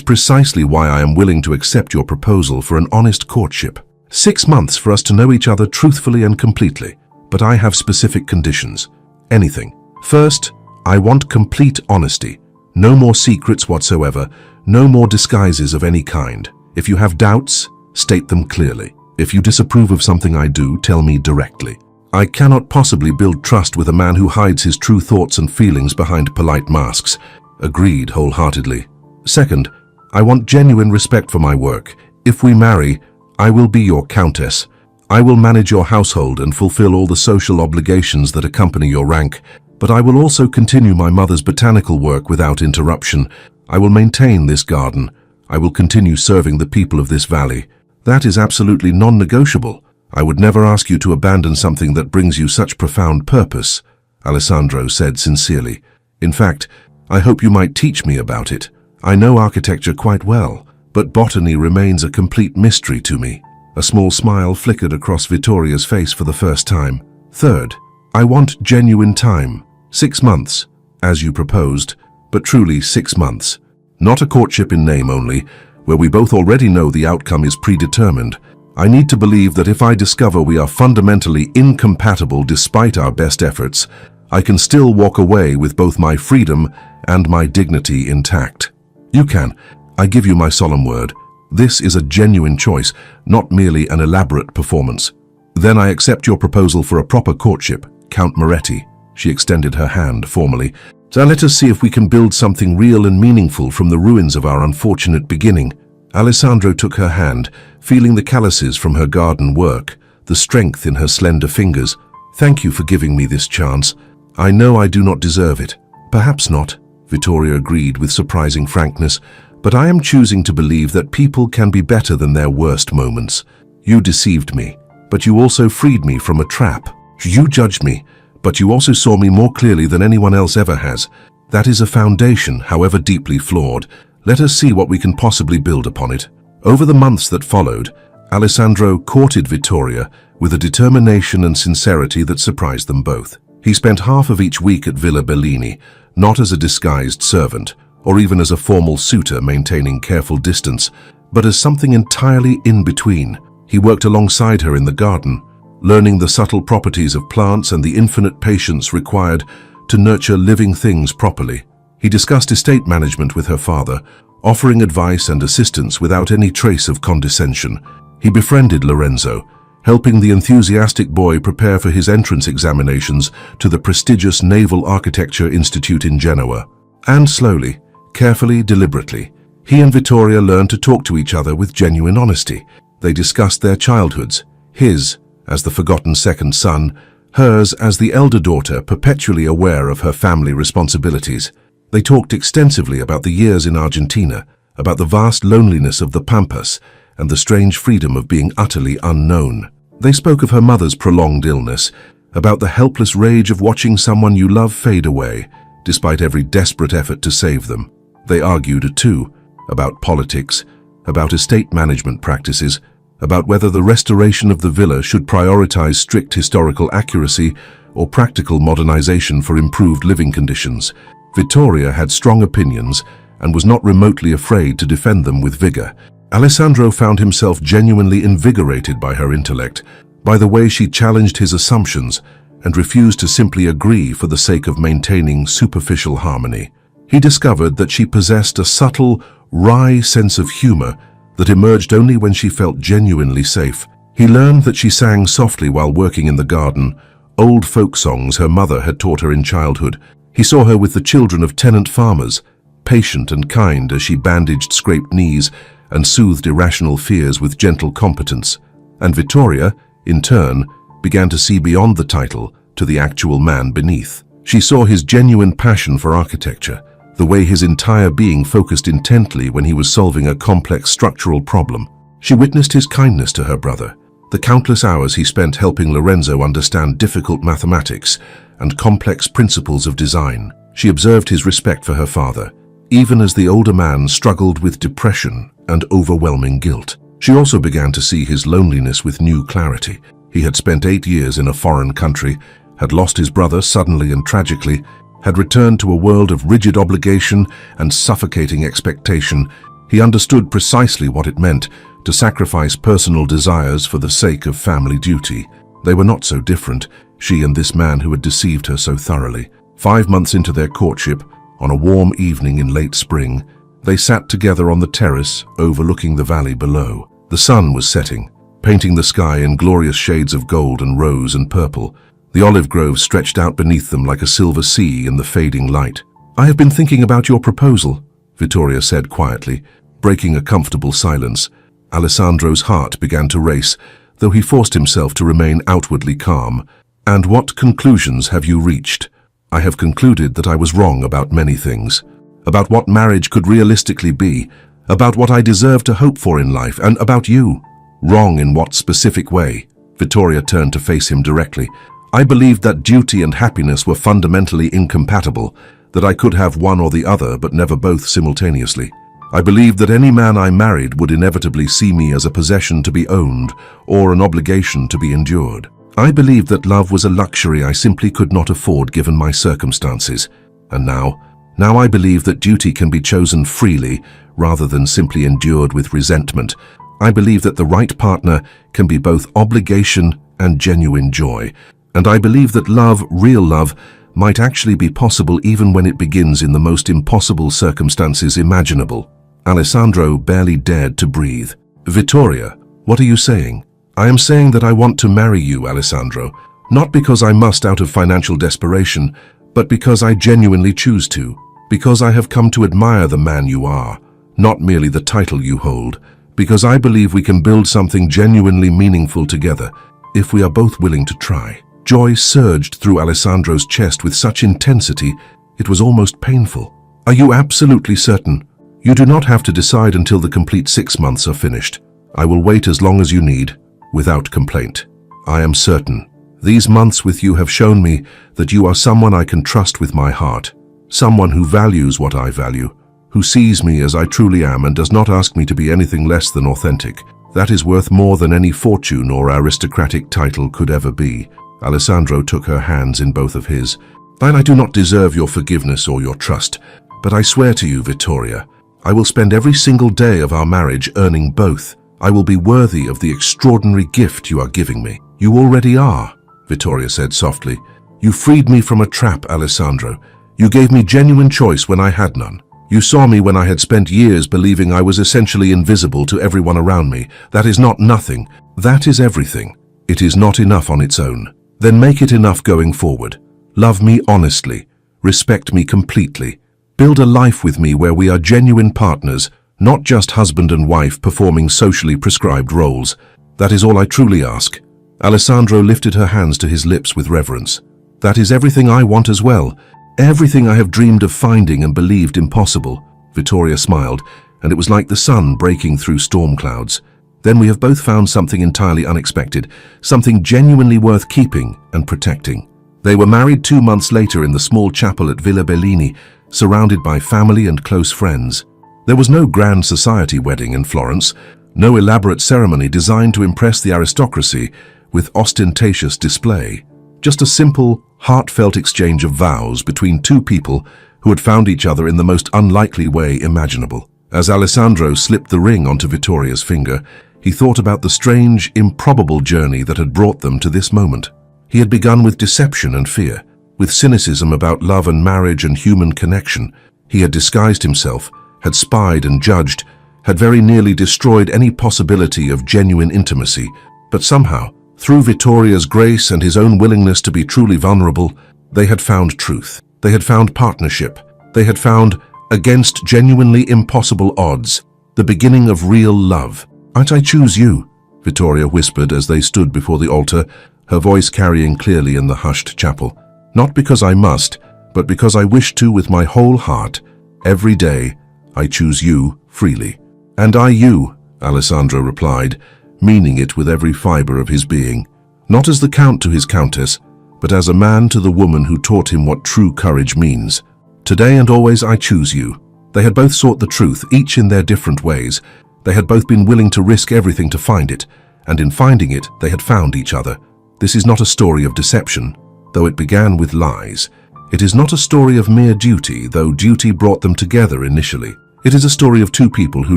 precisely why I am willing to accept your proposal for an honest courtship. 6 months for us to know each other truthfully and completely. But I have specific conditions. Anything. First, I want complete honesty. No more secrets whatsoever. No more disguises of any kind. If you have doubts, state them clearly. If you disapprove of something I do, tell me directly. I cannot possibly build trust with a man who hides his true thoughts and feelings behind polite masks. Agreed wholeheartedly. Second, I want genuine respect for my work. If we marry, I will be your countess. I will manage your household and fulfill all the social obligations that accompany your rank. But I will also continue my mother's botanical work without interruption. I will maintain this garden. I will continue serving the people of this valley. That is absolutely non-negotiable. I would never ask you to abandon something that brings you such profound purpose, Alessandro said sincerely. In fact, I hope you might teach me about it. I know architecture quite well, but botany remains a complete mystery to me. A small smile flickered across Vittoria's face for the first time. Third, I want genuine time. 6 months, as you proposed, but truly 6 months. Not a courtship in name only, where we both already know the outcome is predetermined. I need to believe that if I discover we are fundamentally incompatible despite our best efforts, I can still walk away with both my freedom and my dignity intact. You can. I give you my solemn word. This is a genuine choice, not merely an elaborate performance. Then I accept your proposal for a proper courtship, Count Moretti. She extended her hand formally. So let us see if we can build something real and meaningful from the ruins of our unfortunate beginning. Alessandro took her hand, feeling the calluses from her garden work, the strength in her slender fingers. Thank you for giving me this chance. I know I do not deserve it. Perhaps not, Vittoria agreed with surprising frankness, but I am choosing to believe that people can be better than their worst moments. You deceived me, but you also freed me from a trap. You judged me, but you also saw me more clearly than anyone else ever has. That is a foundation, however deeply flawed. Let us see what we can possibly build upon it. Over the months that followed, Alessandro courted Vittoria with a determination and sincerity that surprised them both. He spent half of each week at Villa Bellini, not as a disguised servant, or even as a formal suitor maintaining careful distance, but as something entirely in between. He worked alongside her in the garden, learning the subtle properties of plants and the infinite patience required to nurture living things properly. He discussed estate management with her father, offering advice and assistance without any trace of condescension. He befriended Lorenzo, helping the enthusiastic boy prepare for his entrance examinations to the prestigious Naval Architecture Institute in Genoa. And slowly, carefully, deliberately, he and Vittoria learned to talk to each other with genuine honesty. They discussed their childhoods, his as the forgotten second son, hers as the elder daughter perpetually aware of her family responsibilities. They talked extensively about the years in Argentina, about the vast loneliness of the Pampas, and the strange freedom of being utterly unknown. They spoke of her mother's prolonged illness, about the helpless rage of watching someone you love fade away, despite every desperate effort to save them. They argued, too, about politics, about estate management practices, about whether the restoration of the villa should prioritize strict historical accuracy or practical modernization for improved living conditions. Vittoria had strong opinions and was not remotely afraid to defend them with vigor. Alessandro found himself genuinely invigorated by her intellect, by the way she challenged his assumptions and refused to simply agree for the sake of maintaining superficial harmony. He discovered that she possessed a subtle, wry sense of humor that emerged only when she felt genuinely safe. He learned that she sang softly while working in the garden, old folk songs her mother had taught her in childhood. He saw her with the children of tenant farmers, patient and kind as she bandaged scraped knees and soothed irrational fears with gentle competence. And Vittoria, in turn, began to see beyond the title to the actual man beneath. She saw his genuine passion for architecture, the way his entire being focused intently when he was solving a complex structural problem. She witnessed his kindness to her brother, the countless hours he spent helping Lorenzo understand difficult mathematics and complex principles of design. She observed his respect for her father, even as the older man struggled with depression and overwhelming guilt. She also began to see his loneliness with new clarity. He had spent 8 years in a foreign country, had lost his brother suddenly and tragically, had returned to a world of rigid obligation and suffocating expectation. He understood precisely what it meant to sacrifice personal desires for the sake of family duty. They were not so different, she and this man who had deceived her so thoroughly. 5 months into their courtship, on a warm evening in late spring, they sat together on the terrace overlooking the valley below. The sun was setting, painting the sky in glorious shades of gold and rose and purple. The olive grove stretched out beneath them like a silver sea in the fading light. "I have been thinking about your proposal," Vittoria said quietly, breaking a comfortable silence. Alessandro's heart began to race, though he forced himself to remain outwardly calm. "And what conclusions have you reached?" "I have concluded that I was wrong about many things. About what marriage could realistically be, about what I deserve to hope for in life, and about you." "Wrong in what specific way?" Vittoria turned to face him directly. "I believed that duty and happiness were fundamentally incompatible, that I could have one or the other but never both simultaneously. I believed that any man I married would inevitably see me as a possession to be owned or an obligation to be endured. I believed that love was a luxury I simply could not afford given my circumstances. And now I believe that duty can be chosen freely rather than simply endured with resentment. I believe that the right partner can be both obligation and genuine joy. And I believe that love, real love, might actually be possible even when it begins in the most impossible circumstances imaginable." Alessandro barely dared to breathe. "Vittoria, what are you saying?" "I am saying that I want to marry you, Alessandro, not because I must out of financial desperation, but because I genuinely choose to, because I have come to admire the man you are, not merely the title you hold, because I believe we can build something genuinely meaningful together if we are both willing to try." Joy surged through Alessandro's chest with such intensity, it was almost painful. "Are you absolutely certain? You do not have to decide until the complete 6 months are finished. I will wait as long as you need, without complaint. I am certain. These months with you have shown me that you are someone I can trust with my heart, someone who values what I value, who sees me as I truly am and does not ask me to be anything less than authentic. That is worth more than any fortune or aristocratic title could ever be." Alessandro took her hands in both of his. "I do not deserve your forgiveness or your trust, but I swear to you, Vittoria, I will spend every single day of our marriage earning both. I will be worthy of the extraordinary gift you are giving me." "You already are," Vittoria said softly. "You freed me from a trap, Alessandro. You gave me genuine choice when I had none. You saw me when I had spent years believing I was essentially invisible to everyone around me. That is not nothing. That is everything. It is not enough on its own. Then make it enough going forward. Love me honestly. Respect me completely. Build a life with me where we are genuine partners, not just husband and wife performing socially prescribed roles. That is all I truly ask." Alessandro lifted her hands to his lips with reverence. "That is everything I want as well. Everything I have dreamed of finding and believed impossible." Vittoria smiled, and it was like the sun breaking through storm clouds. "Then we have both found something entirely unexpected, something genuinely worth keeping and protecting." They were married 2 months later in the small chapel at Villa Bellini, surrounded by family and close friends. There was no grand society wedding in Florence, no elaborate ceremony designed to impress the aristocracy with ostentatious display. Just a simple, heartfelt exchange of vows between two people who had found each other in the most unlikely way imaginable. As Alessandro slipped the ring onto Vittoria's finger, he thought about the strange, improbable journey that had brought them to this moment. He had begun with deception and fear, with cynicism about love and marriage and human connection. He had disguised himself, had spied and judged, had very nearly destroyed any possibility of genuine intimacy. But somehow, through Vittoria's grace and his own willingness to be truly vulnerable, they had found truth. They had found partnership. They had found, against genuinely impossible odds, the beginning of real love. "I choose you," Vittoria whispered as they stood before the altar, her voice carrying clearly in the hushed chapel. "Not because I must, but because I wish to with my whole heart. Every day, I choose you freely." "And I you," Alessandro replied, meaning it with every fiber of his being. Not as the count to his countess, but as a man to the woman who taught him what true courage means. "Today and always I choose you." They had both sought the truth, each in their different ways. They had both been willing to risk everything to find it, and in finding it, they had found each other. This is not a story of deception, though it began with lies. It is not a story of mere duty, though duty brought them together initially. It is a story of two people who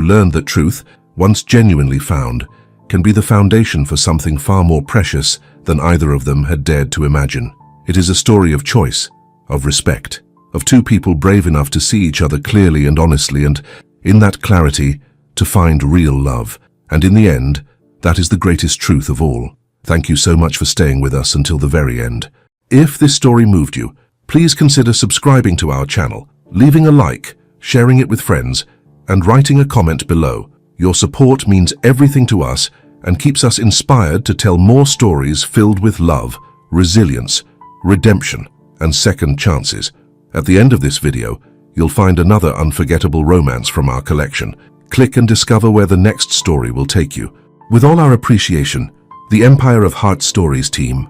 learned that truth, once genuinely found, can be the foundation for something far more precious than either of them had dared to imagine. It is a story of choice, of respect, of two people brave enough to see each other clearly and honestly, and, in that clarity, to find real love. And in the end, that is the greatest truth of all. Thank you so much for staying with us until the very end. If this story moved you, please consider subscribing to our channel, leaving a like, sharing it with friends, and writing a comment below. Your support means everything to us and keeps us inspired to tell more stories filled with love, resilience, redemption, and second chances. At the end of this video, you'll find another unforgettable romance from our collection. Click and discover where the next story will take you. With all our appreciation, the Empire of Heart Stories team